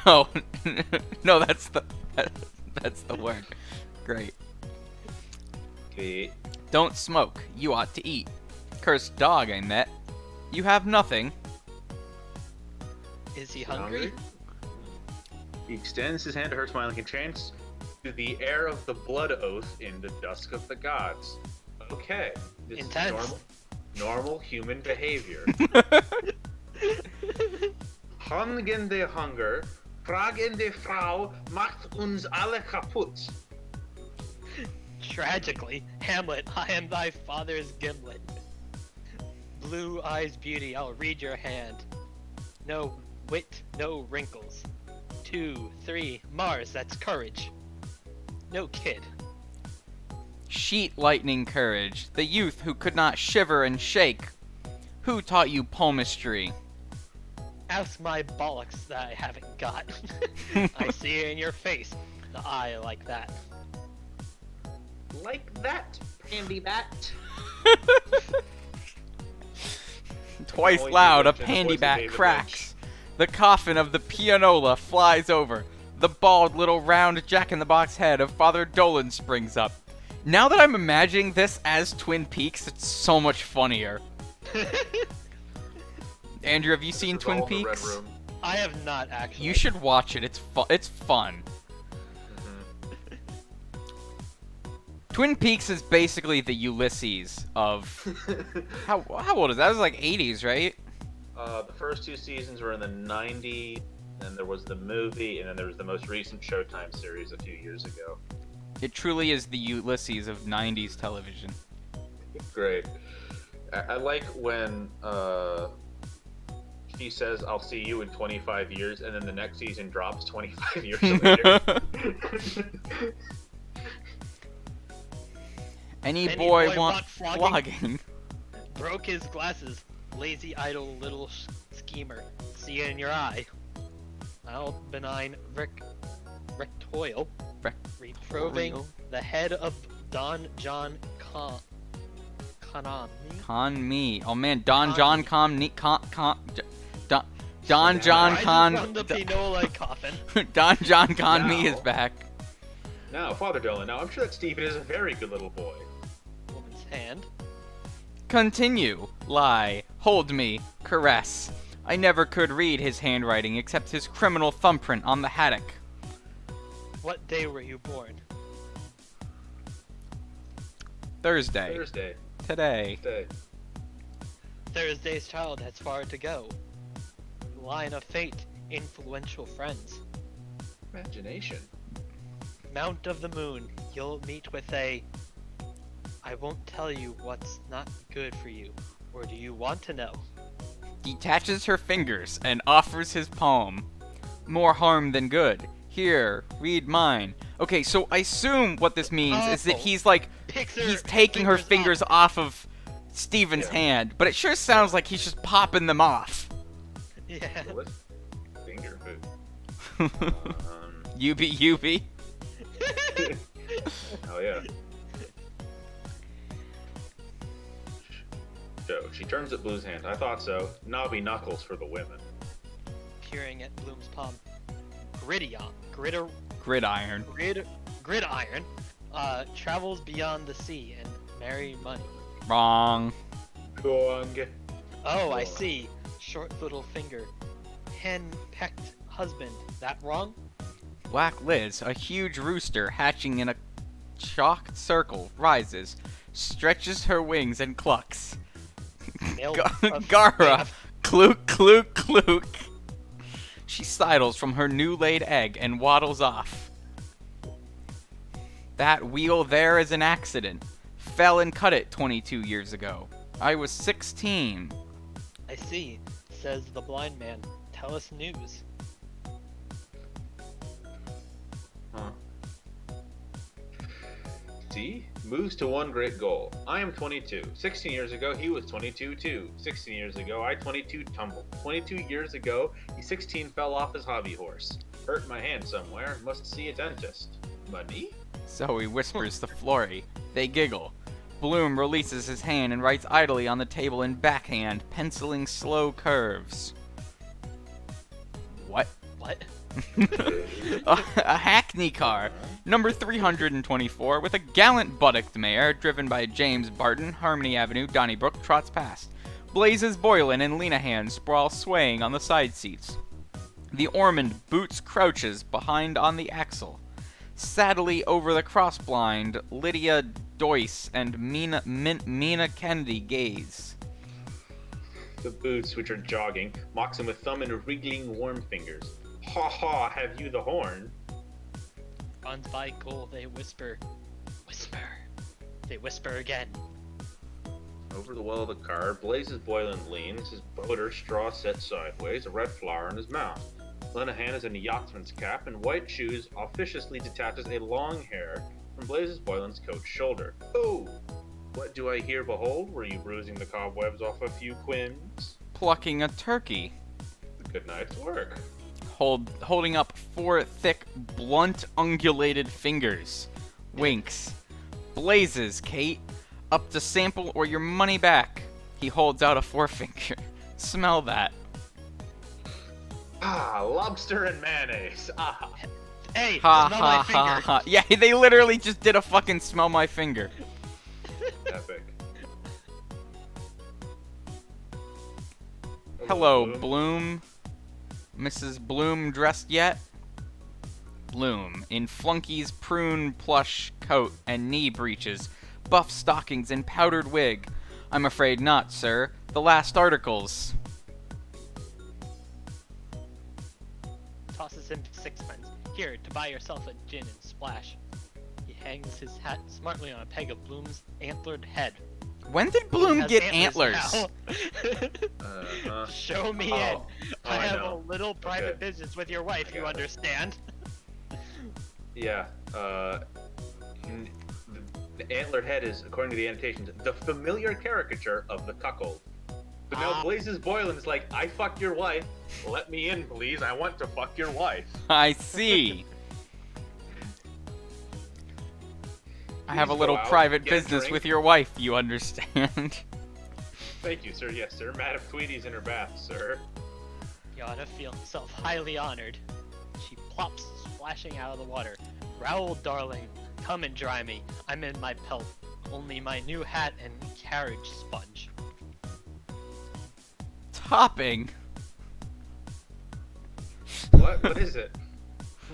No, no, that's the word. Great. Okay. Don't smoke. You ought to eat. Cursed dog I met. You have nothing. Is he hungry? He extends his hand to her, smiling and chants to the air of the blood oath in the dusk of the gods. Okay. This Intense. is normal human behavior. Hungen de Hunger, fragen de Frau, macht uns alle kaputt. Tragically, Hamlet, I am thy father's gimlet. Blue eyes beauty, I'll read your hand. No wit, no wrinkles. 2, 3, Mars, that's courage. No kid. Sheet lightning courage, the youth who could not shiver and shake. Who taught you palmistry? Ask my bollocks that I haven't got. I see it in your face. The eye like that. Like that, Pandy Bat. Twice Always loud, be a rich in the pandy voice of bat David cracks. The coffin of the pianola flies over. The bald little round jack-in-the-box head of Father Dolan springs up. Now that I'm imagining this as Twin Peaks, it's so much funnier. Andrew, have you seen This is all Twin in the Red Peaks? Room. I have not actually. You should watch it. It's fun. Twin Peaks is basically the Ulysses of how old is that? That was like 80s, right? The first 2 seasons were in the 90s, then there was the movie, and then there was the most recent Showtime series a few years ago. It truly is the Ulysses of 90s television. Great. I like when she says, "I'll see you in 25 years," and then the next season drops 25 years later. Any Any boy boy want want flogging? flogging? Broke his glasses. Lazy, idle little schemer. See it in your eye. I'll benign rectoil. Reproving the head of Don John Conami. Con me. Oh man, Don Con John me. Con me. Don John Rises Con. from the Pinola coffin. Don John Con me Now. is back. Now, Father Dolan, now I'm sure that Stephen is a very good little boy. Woman's hand. Continue. Lie. Hold me. Caress. I never could read his handwriting except his criminal thumbprint on the haddock. What day were you born? Thursday. Thursday. Today. Day. Thursday's child has far to go. Line of fate. Influential friends. Imagination. Mount of the moon. You'll meet with a... I won't tell you what's not good for you. Or do you want to know? Detaches her fingers and offers his palm. More harm than good. Here, read mine. Okay, so I assume what this means is that Awful. he's like, Picks her he's taking her fingers off of Steven's Yeah. hand, but it sure sounds like he's just popping them off. Yeah. What? Finger food. UB. Oh yeah. So she turns at Blue's hand. I thought so. Knobby knuckles for the women. Peering at Bloom's palm. Gridiron. Gridiron. Gridiron. Travels beyond the sea and marry money. Wrong. Gong. Oh, I see. Short little finger. Hen-pecked husband. That wrong? Black Liz, a huge rooster hatching in a chalked circle, rises, stretches her wings and clucks. Male Gara, kluk kluk kluk. She sidles from her new laid egg and waddles off. That wheel there is an accident. Fell and cut it 22 years ago. I was 16. I see, says the blind man. Tell us news. Huh. C moves to one great goal. I am 22. 16 years ago, he was 22 too. 16 years ago, I 22 tumbled. 22 years ago, he 16 fell off his hobby horse. Hurt my hand somewhere. Must see a dentist. Money? Zoe whispers to Flory. They giggle. Bloom releases his hand and writes idly on the table in backhand, penciling slow curves. What? What? A hackney car, number 324, with a gallant buttocked mare driven by James Barton, Harmony Avenue, Donnybrook, trots past. Blazes Boylan and Lenahan sprawl swaying on the side seats. The Ormond Boots crouches behind on the axle. Saddily over the crossblind, Lydia Doyce and Mina Kennedy gaze. The boots, which are jogging, mocks him with thumb and wriggling warm fingers. Ha ha, have you the horn? Runs by goal, they whisper. Whisper. They whisper again. Over the well of the car, Blazes Boylan leans, his boater straw set sideways, a red flower in his mouth. Lenahan is in a yachtsman's cap, and white shoes officiously detaches a long hair from Blazes Boylan's coat shoulder. Oh! What do I here behold? Were you bruising the cobwebs off a few quins? Plucking a turkey. Good night's work. Holding up 4 thick, blunt, ungulated fingers. Winks. Blazes, Kate. Up to sample or your money back. He holds out a forefinger. Smell that. Ah, lobster and mayonnaise. Ah. Hey, Ha smell ha my finger. ha ha. Yeah, they literally just did a fucking smell my finger. Epic. Hello, Bloom. Mrs. Bloom dressed yet? Bloom, in Flunky's prune plush coat and knee breeches, buff stockings and powdered wig. I'm afraid not, sir. The last articles. Tosses him sixpence. Here, to buy yourself a gin and splash. He hangs his hat smartly on a peg of Bloom's antlered head. When did Bloom Has get antlers? now. Show me in. I have a little private business with your wife, you understand? Yeah, the antlered head is, according to the annotations, the familiar caricature of the cuckold. But now Blazes Boylan is like, I fucked your wife. Let me in, please. I want to fuck your wife. I see. I have a Please little go out, private get a business drink. with your wife, you understand? Thank you, sir. Yes, sir. Madam Tweedy's in her bath, sir. You ought to feel himself highly honored. She plops, splashing out of the water. Growl, darling. Come and dry me. I'm in my pelt. Only my new hat and carriage sponge. Topping. What? What is it?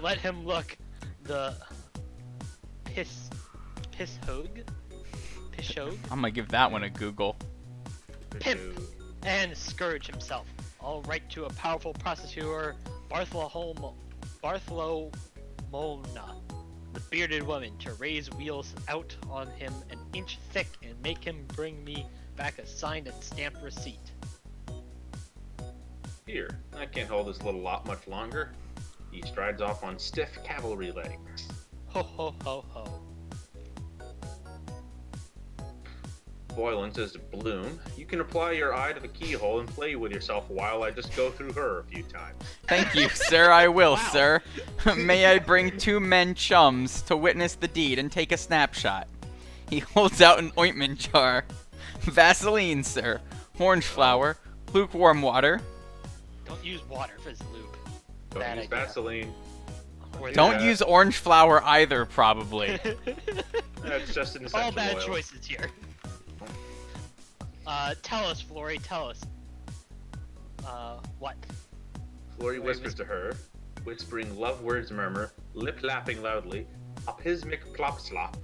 Let him look. The Pishog? I'm gonna give that one a Google. Pimp. And scourge himself. I'll write to a powerful prostitute, Bartholomew Mona, the bearded woman, to raise wheels out on him an inch thick and make him bring me back a signed and stamped receipt. Here, I can't hold this little lot much longer. He strides off on stiff cavalry legs. Ho ho ho ho. Boylan says to Bloom, you can apply your eye to the keyhole and play with yourself while I just go through her a few times. Thank you, sir. I will, Wow. sir. May I bring 2 men chums to witness the deed and take a snapshot? He holds out an ointment jar. Vaseline, sir. Orange flower. Lukewarm water. Don't use water for his lube. Don't Bad use idea. Vaseline. Or Don't Yeah. use orange flour either, probably. That's just an essential all bad oil. choices here. Tell us, Flory, tell us. What? Flory whispers to her, whispering love words murmur, lip lapping loudly, apismic plop slop.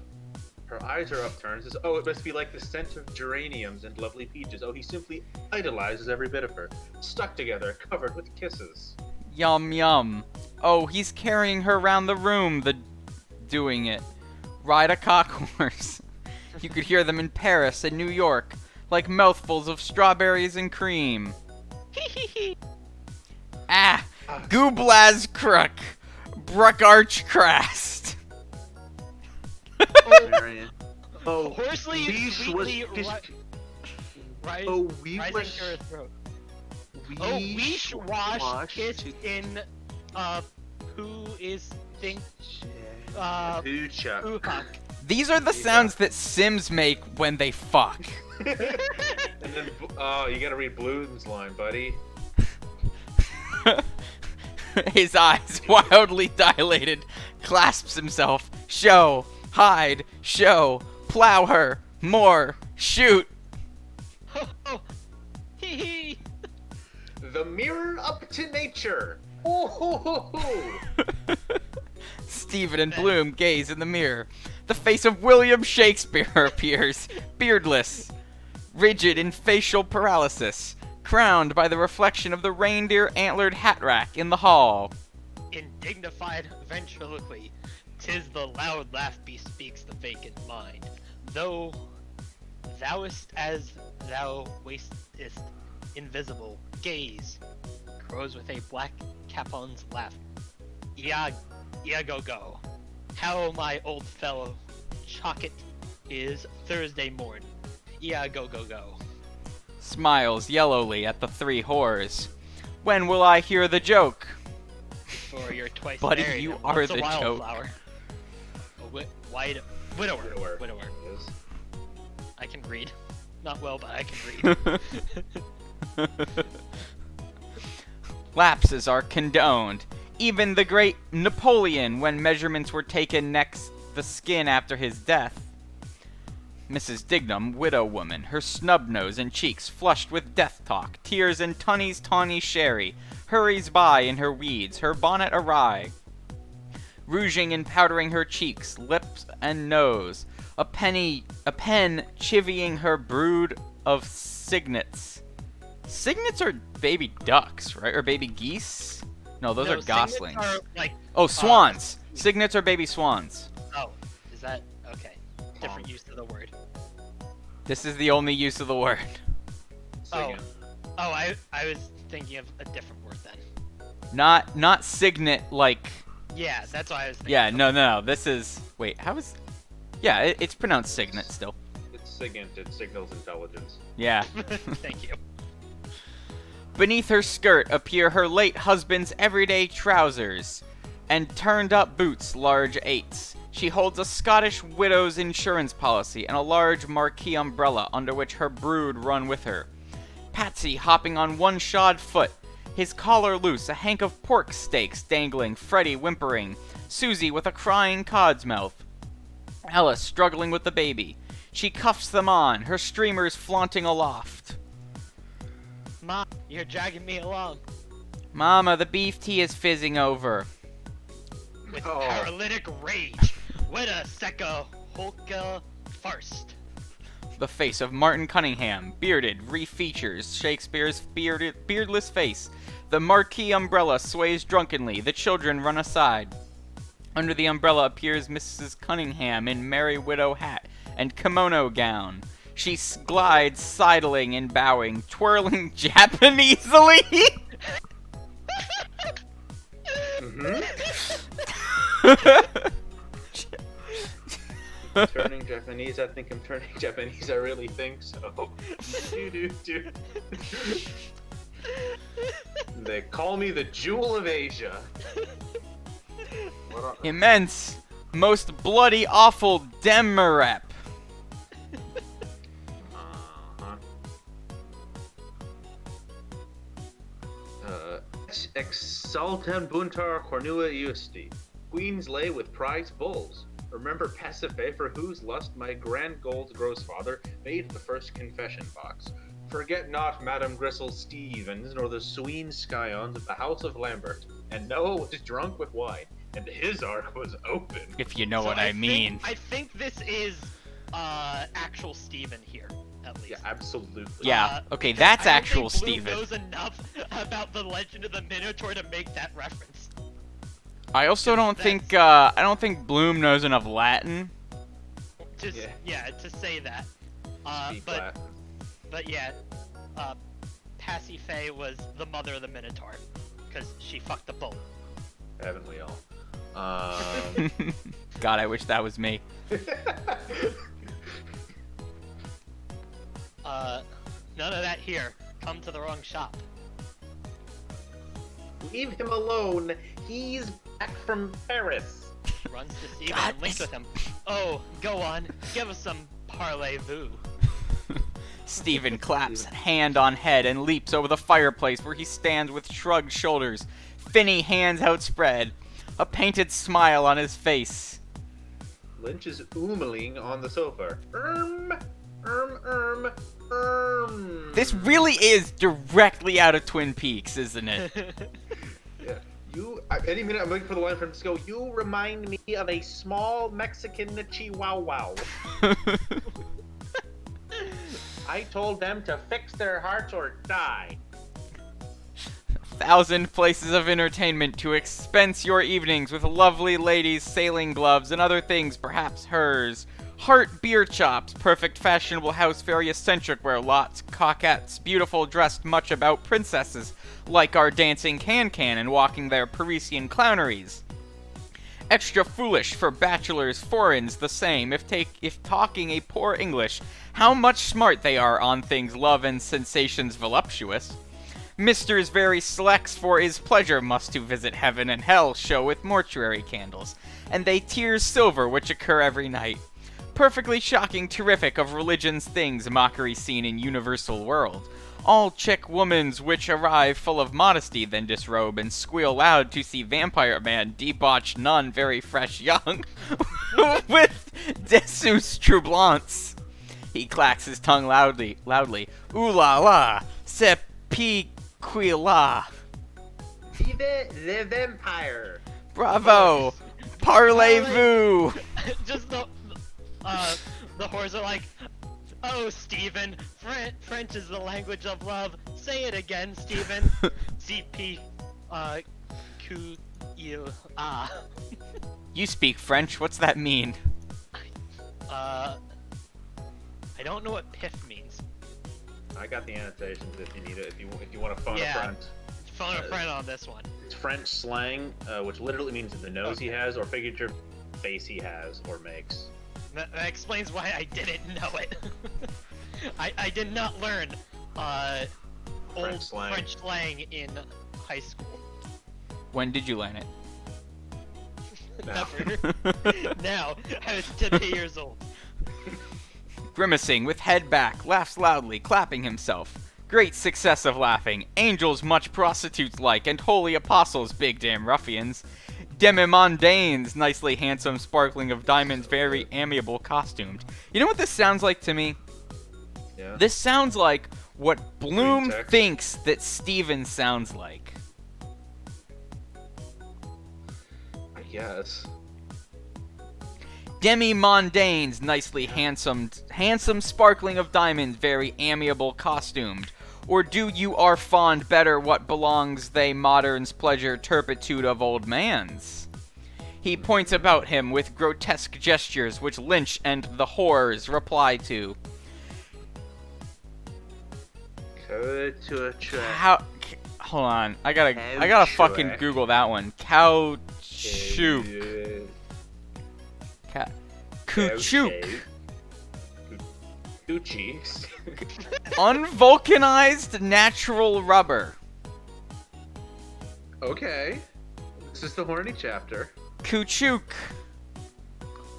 Her eyes are upturned, says, oh, it must be like the scent of geraniums and lovely peaches. Oh, he simply idolizes every bit of her. Stuck together, covered with kisses. Yum yum. Oh, he's carrying her around the room, doing it. Ride a cock horse. You could hear them in Paris and New York, like mouthfuls of strawberries and cream. Ah! Gooblaz Crook! Bruck Archcrast! Marion. Oh, Hoarsely, Weesh sweetly, was rise, oh, we rising was to her throat. Oh, Weesh wash kissed in, who is think, Poocha. Uhak. These are the sounds that Sims make when they fuck. And then, oh, you gotta read Bloom's line, buddy. His eyes wildly dilated, clasps himself. Show, hide, show, plow her, more, shoot. Oh, hee hee. The mirror up to nature. Ooh, hoo, hoo, hoo. Stephen and Bloom gaze in the mirror. The face of William Shakespeare appears, beardless, rigid in facial paralysis, crowned by the reflection of the reindeer antlered hat rack in the hall. In dignified ventriloquy, 'tis the loud laugh bespeaks the vacant mind. Though thouest as thou wastest, invisible gaze, grows with a black capon's laugh. Go. How my old fellow chalk it is Thursday morn. Go. Smiles yellowly at the three whores. When will I hear the joke? For you're twice Buddy, married you and are once the a joke. wildflower. Widower. Yes. I can read. Not well, but I can read. Lapses are condoned. Even the great Napoleon, when measurements were taken next the skin after his death. Mrs. Dignam, widow woman, her snub nose and cheeks flushed with death talk, tears and tunny's tawny sherry, hurries by in her weeds, her bonnet awry, rouging and powdering her cheeks, lips and nose, a pen chivying her brood of cygnets. Cygnets are baby ducks, right? Or baby geese? No, those are goslings. Are like, Oh, swans! Cygnets are baby swans. oh, is that okay? Different use of the word. This is the only use of the word. Singing. I was thinking of a different word then. Not signet like... Yeah, that's why I was thinking. Yeah, no. This is... Wait, how is... Yeah, it's pronounced signet still. It's SIGINT, it signals intelligence. Yeah. Thank you. Beneath her skirt appear her late husband's everyday trousers and turned-up boots, large 8s. She holds a Scottish widow's insurance policy and a large marquee umbrella under which her brood run with her. Patsy hopping on one shod foot, his collar loose, a hank of pork steaks dangling, Freddy whimpering, Susie with a crying cod's mouth, Alice struggling with the baby. She cuffs them on, her streamers flaunting aloft. Mom, you're dragging me along Mama, the beef tea is fizzing over. with Oh. paralytic rage. What a secca holka farced. The face of Martin Cunningham, bearded, refeatures Shakespeare's beardless face. The marquee umbrella sways drunkenly. The children run aside. Under the umbrella appears Mrs. Cunningham in merry widow hat and kimono gown. She glides, sidling and bowing, twirling Japanesely. Turning Japanese, I think I'm turning Japanese, I really think so. Do. They call me the Jewel of Asia. What a- Immense, most bloody awful Demerep. Uh-huh. Exaltem buntar cornua iusti. queens lay with prize bulls. Remember Pasiphae, for whose lust my grand gold gross father made the first confession box. Forget not Madame Grisel Stevens, nor the sween scions of the house of Lambert. And Noah was drunk with wine, and his ark was open. If you know So what I mean. I think this is actual Steven here, at least. Yeah, absolutely. Yeah, okay, because that's I don't actual think Bloom Steven. knows enough about the Legend of the Minotaur to make that reference. I also don't think I don't think Bloom knows enough Latin. Just to say that. Speak But Latin. but yeah, Pasiphae was the mother of the Minotaur because she fucked the bull. Haven't we all? God, I wish that was me. None of that here. Come to the wrong shop. Leave him alone. He's back from Paris. Runs to Steven God, and links this- with him. Oh, go on. Give us some parlez-vous. Stephen claps hand on head and leaps over the fireplace where he stands with shrugged shoulders, finny hands outspread, a painted smile on his face. Lynch is oomeling on the sofa. This really is directly out of Twin Peaks, isn't it? Yeah. Any minute I'm looking for the line for him to go, you remind me of a small Mexican chihuahua. I told them to fix their hearts or die. 1,000 places of entertainment to expense your evenings with lovely ladies, sailing gloves, and other things, perhaps hers. Heart beer chops, perfect fashionable house, very eccentric, where lots, coquettes, beautiful, dressed much about princesses, like our dancing can-can and walking their Parisian clowneries. Extra foolish for bachelors, foreigns the same, if talking a poor English, how much smart they are on things love and sensations voluptuous. Mister's very selects for his pleasure must to visit heaven and hell show with mortuary candles, and they tears silver which occur every night. Perfectly shocking, terrific of religion's things, mockery seen in universal world. All chick womans which arrive full of modesty, then disrobe and squeal loud to see vampire man debauch nun very fresh young with desus troublants. He clacks his tongue loudly. Ooh la la, c'est piquila. Vive the vampire. Bravo, parlez-vous. Just the whores are like, oh, Steven, French is the language of love. Say it again, Steven. CP, Q, U, ah. You speak French, what's that mean? I don't know what piff means. I got the annotations if you need it. If you want to phone Yeah. a friend. Phone a friend on this one. It's French slang, which literally means the nose he has, or figurative face he has or makes. That explains why I didn't know it. I did not learn old slang. French slang in high school. When did you learn it? No. Never. Now, I was 10 years old. Grimacing with head back, laughs loudly, clapping himself. Great success of laughing. Angels much prostitutes like, and holy apostles, big damn ruffians. Demi-mondaines, nicely handsome, sparkling of diamonds, very amiable costumed. You know what this sounds like to me? Yeah. This sounds like what Bloom text. thinks that Steven sounds like. I guess. Demi-mondaines, nicely handsome, sparkling of diamonds, very amiable costumed. Or do you are fond better what belongs they modern's pleasure turpitude of old man's? He points about him with grotesque gestures which Lynch and the whores reply to. Hold on, I gotta fucking Google that one. Caoutchouc. Caoutchouc. Gucci. Unvulcanized natural rubber. Okay. This is the horny chapter. Caoutchouc.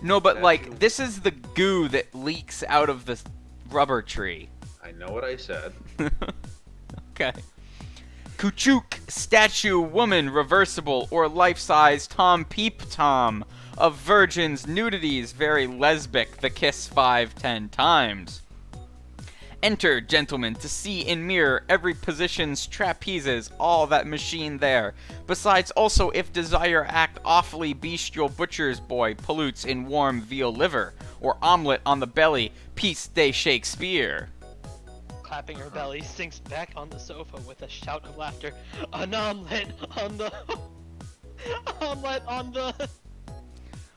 No, but like, this is the goo that leaks out of the rubber tree. I know what I said. Okay. Kuchuk, statue, woman, reversible, or life-size Tom Peep Tom. Of virgins, nudities, very lesbic, the kiss 5-10 times. Enter, gentlemen, to see in mirror every position's trapezes, all that machine there. Besides also if desire act awfully bestial butcher's boy pollutes in warm veal liver, or omelet on the belly, piece de Shakespeare. Clapping her belly, sinks back on the sofa with a shout of laughter. An omelet on the... omelet on the...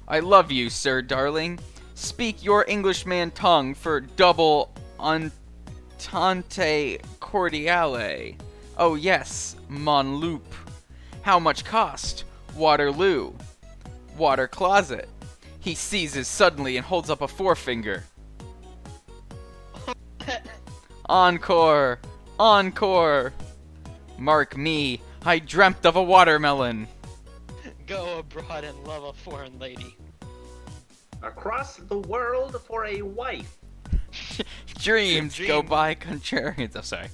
I love you, sir, darling. Speak your Englishman tongue for double entente cordiale. Oh yes, mon loup. How much cost? Waterloo. Water closet. He seizes suddenly and holds up a forefinger. Encore! Encore! Mark me, I dreamt of a watermelon. Go abroad and love a foreign lady. Across the world for a wife. Dreams go by contrarians. Oh, sorry.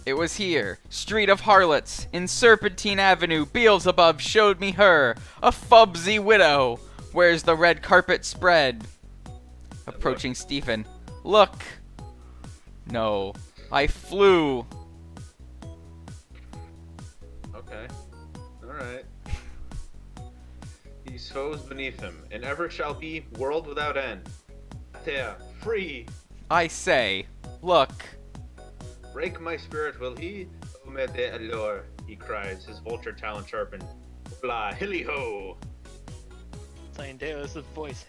It was here, Street of Harlots, in Serpentine Avenue, Beelzebub showed me her, a fubsy widow. Where's the red carpet spread? Approaching Stephen. Look. No. I flew. Okay. Alright. These foes beneath him, and ever shall be, world without end. There, free! I say, look. Break my spirit, will he? Omer de allure, he cries, his vulture talon sharpened. Fly, hilly-ho! Cyandeos' voice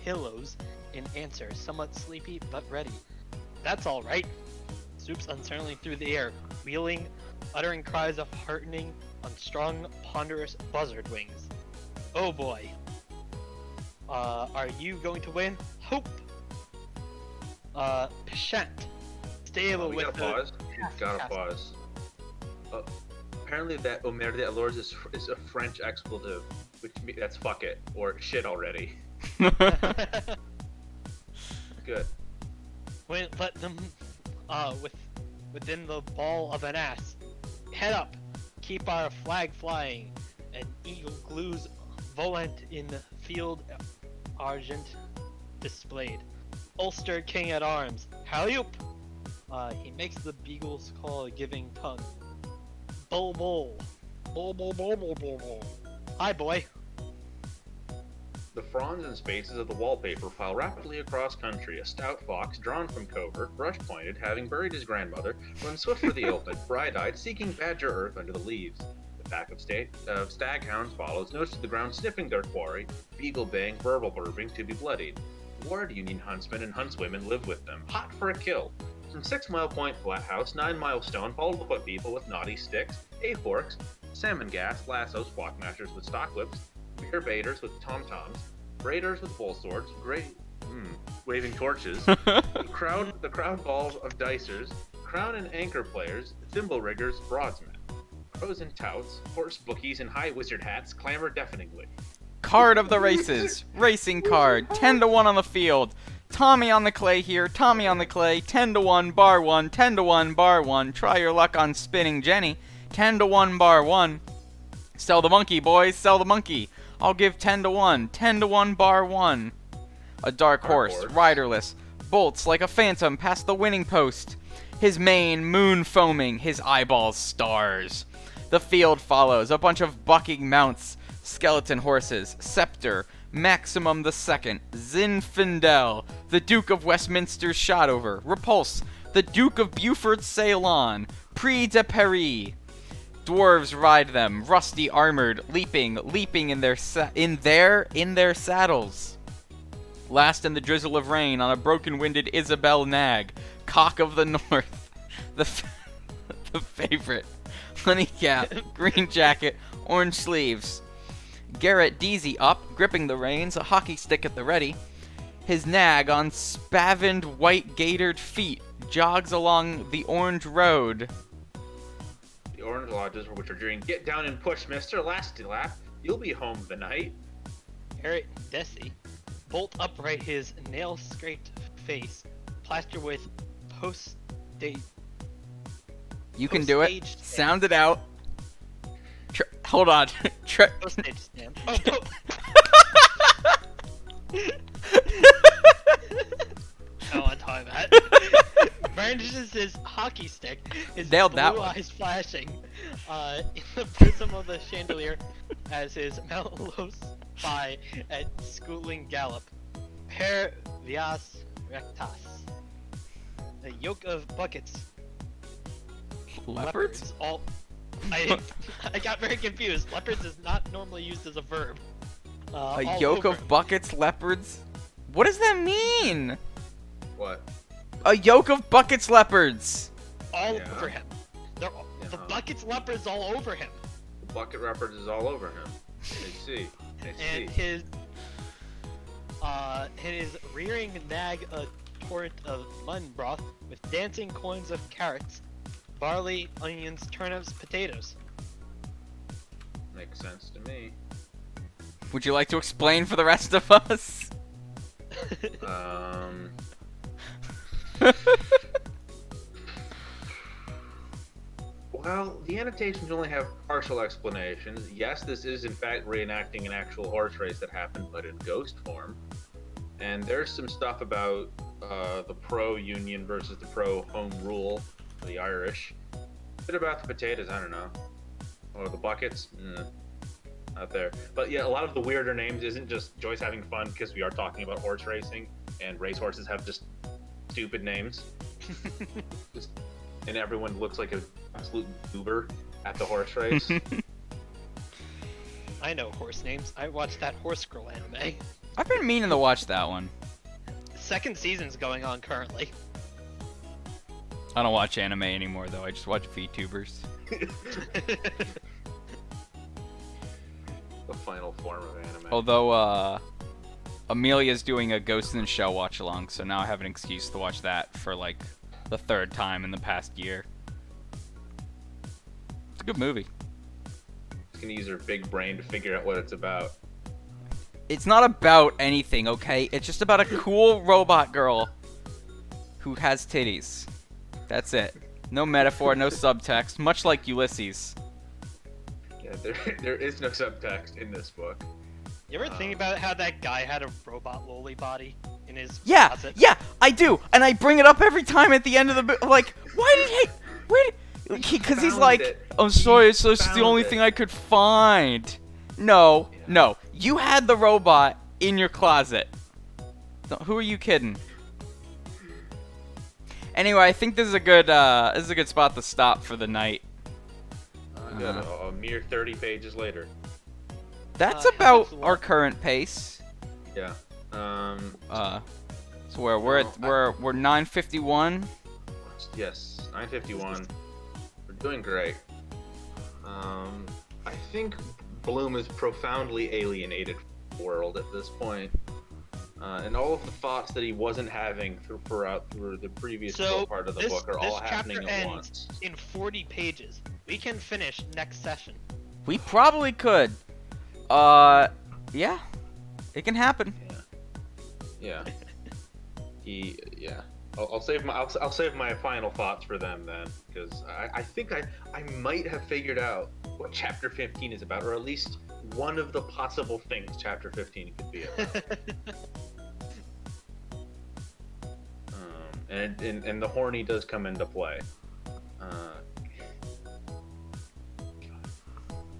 hillows in answer, somewhat sleepy but ready. That's all right. Swoops uncertainly through the air, wheeling, uttering cries of heartening on strong, ponderous buzzard wings. Oh boy. Are you going to win? Hope. Pshant. Stable We with gotta the... pause. Gotta pause. Apparently that Omer de allures is a French expletive, which that's fuck it, or shit already. Good. Let them, within the ball of an ass. Head up, keep our flag flying, and eagle glues volant in field argent displayed. Ulster king at arms, Hallyoop! He makes the beagle's call a giving tongue. Bull bull. Bull bull bull bull bull bull. Hi boy. The fronds and spaces of the wallpaper file rapidly across country. A stout fox, drawn from covert, brush-pointed, having buried his grandmother, runs swift for the open, bright-eyed, seeking badger earth under the leaves. The pack of staghounds follows, nose to the ground, sniffing their quarry, beagle baying, verbal burbing, to be bloodied. Ward Union huntsmen and huntswomen live with them, hot for a kill. From 6 Mile Point Flat House, 9 Mile Stone, follow the foot people with knotty sticks, forks, salmon gas, lassos, block mashers with stock whips, beer baiters with tom-toms, raiders with bull swords, waving torches, the crowd balls of dicers, crown and anchor players, thimble riggers, broadsmen. Pros and touts, horse bookies, and high wizard hats clamor deafeningly. Card of the races. Racing card. 10-1 on the field. Tommy on the clay here. Tommy on the clay. 10-1 bar 1. 10-1 bar 1. Try your luck on spinning Jenny. 10-1 bar 1. Sell the monkey, boys. Sell the monkey. I'll give 10-1. 10-1 bar 1. A dark horse. Riderless. Bolts like a phantom past the winning post. His mane moon foaming. His eyeballs stars. The field follows. A bunch of bucking mounts. Skeleton horses. Scepter. Maximum the Second. Zinfandel. The Duke of Westminster's Shotover. Repulse. The Duke of Beaufort Ceylon. Prix de Paris. Dwarves ride them, rusty armored, leaping in their saddles. Last in the drizzle of rain on a broken-winded Isabel nag, cock of the north, the favorite, honey cap, green jacket, orange sleeves. Garrett Deasy up, gripping the reins, a hockey stick at the ready. His nag on spavined white-gaitered feet jogs along the orange road. The orange lodges which are jeering, "Get down and push, mister, last lap, you'll be home the night." Garrett Desi, bolt upright his nail-scraped face, plastered with post-date You can do it. Postage stamp. Sound it out. Hold on. Postage stamp. Oh, oh, I'm talking about. Brandishes his hockey stick, his Nailed blue that one. eyes flashing in the prism of the chandelier as his mount lopes by at schooling gallop. Per vias rectas. A yoke of buckets. Leopards? All. I got very confused. Leopards is not normally used as a verb. A All yoke over. of buckets, leopards? What does that mean? What? A yoke of buckets, leopards. All Yeah. over him. The Yeah. bucket's leopards all over him. The bucket leopard is all over him. I see. I And see. his rearing nag a torrent of mutton broth with dancing coins of carrots, barley, onions, turnips, potatoes. Makes sense to me. Would you like to explain for the rest of us? Well, the annotations only have partial explanations. Yes, this is in fact reenacting an actual horse race that happened, but in ghost form. And there's some stuff about the pro-union versus the pro-home rule for the Irish. A bit about the potatoes, I don't know. Or the buckets, not there. But yeah, a lot of the weirder names isn't just Joyce having fun because we are talking about horse racing, and racehorses have just stupid names. And everyone looks like an absolute goober at the horse race. I know horse names. I watched that Horse Girl anime. I've been meaning to watch that one. Second season's going on currently. I don't watch anime anymore, though. I just watch VTubers. The final form of anime. Although, Amelia's doing a Ghost in the Shell watch-along, so now I have an excuse to watch that for, like, the third time in the past year. It's a good movie. She's gonna use her big brain to figure out what it's about. It's not about anything, okay? It's just about a cool robot girl who has titties. That's it. No metaphor, no subtext, much like Ulysses. Yeah, there is no subtext in this book. You ever think about how that guy had a robot loli body in his Yeah, closet? yeah, I do, and I bring it up every time at the end of the book. Like, why did he? Where? Because he's found like, it. I'm sorry, it's just the found only it. thing I could find. No, no, you had the robot in your closet. Who are you kidding? Anyway, I think this is a good spot to stop for the night. Good, a mere 30 pages later. That's how about much our longer? current pace. Yeah. So we're at we're 9:51. Yes, 9:51. We're doing great. I think Bloom is profoundly alienated from the world at this point. And all of the thoughts that he wasn't having throughout the previous part of the book are all happening chapter at ends once. in 40 pages. We can finish next session. We probably could. Yeah, it can happen. Yeah. Yeah. I'll save my final thoughts for them then, because I think I might have figured out what chapter 15 is about, or at least one of the possible things chapter 15 could be about. And the horny does come into play.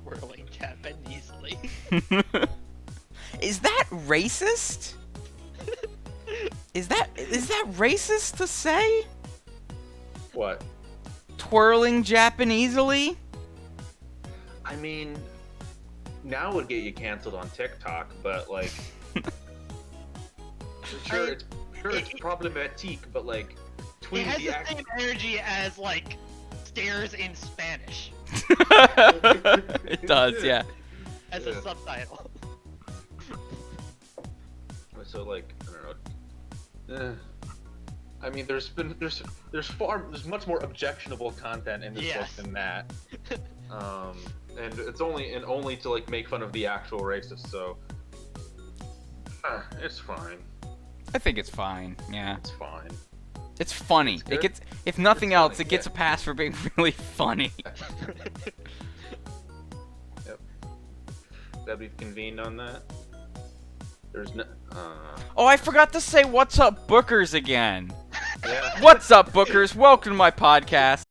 Whirling Japanesely. Is that racist? Is that racist to say? What? Twirling Japanesely? I mean, now it would get you canceled on TikTok, but like, it's problematic, but like, It between has the the act. same energy as, like, stairs in Spanish It does, yeah. as a subtitle. So like, I don't know. I mean, there's much more objectionable content in this book Yes. than that. And it's only to like make fun of the actual racists. So it's fine. I think it's fine, yeah. It's fine. It's funny. It's It good. gets, if nothing It's else, funny, it gets yeah. a pass for being really funny. Yep. That we've convened on that. There's no. Oh, I forgot to say what's up, Bookers again. Yeah. What's up, Bookers? Welcome to my podcast.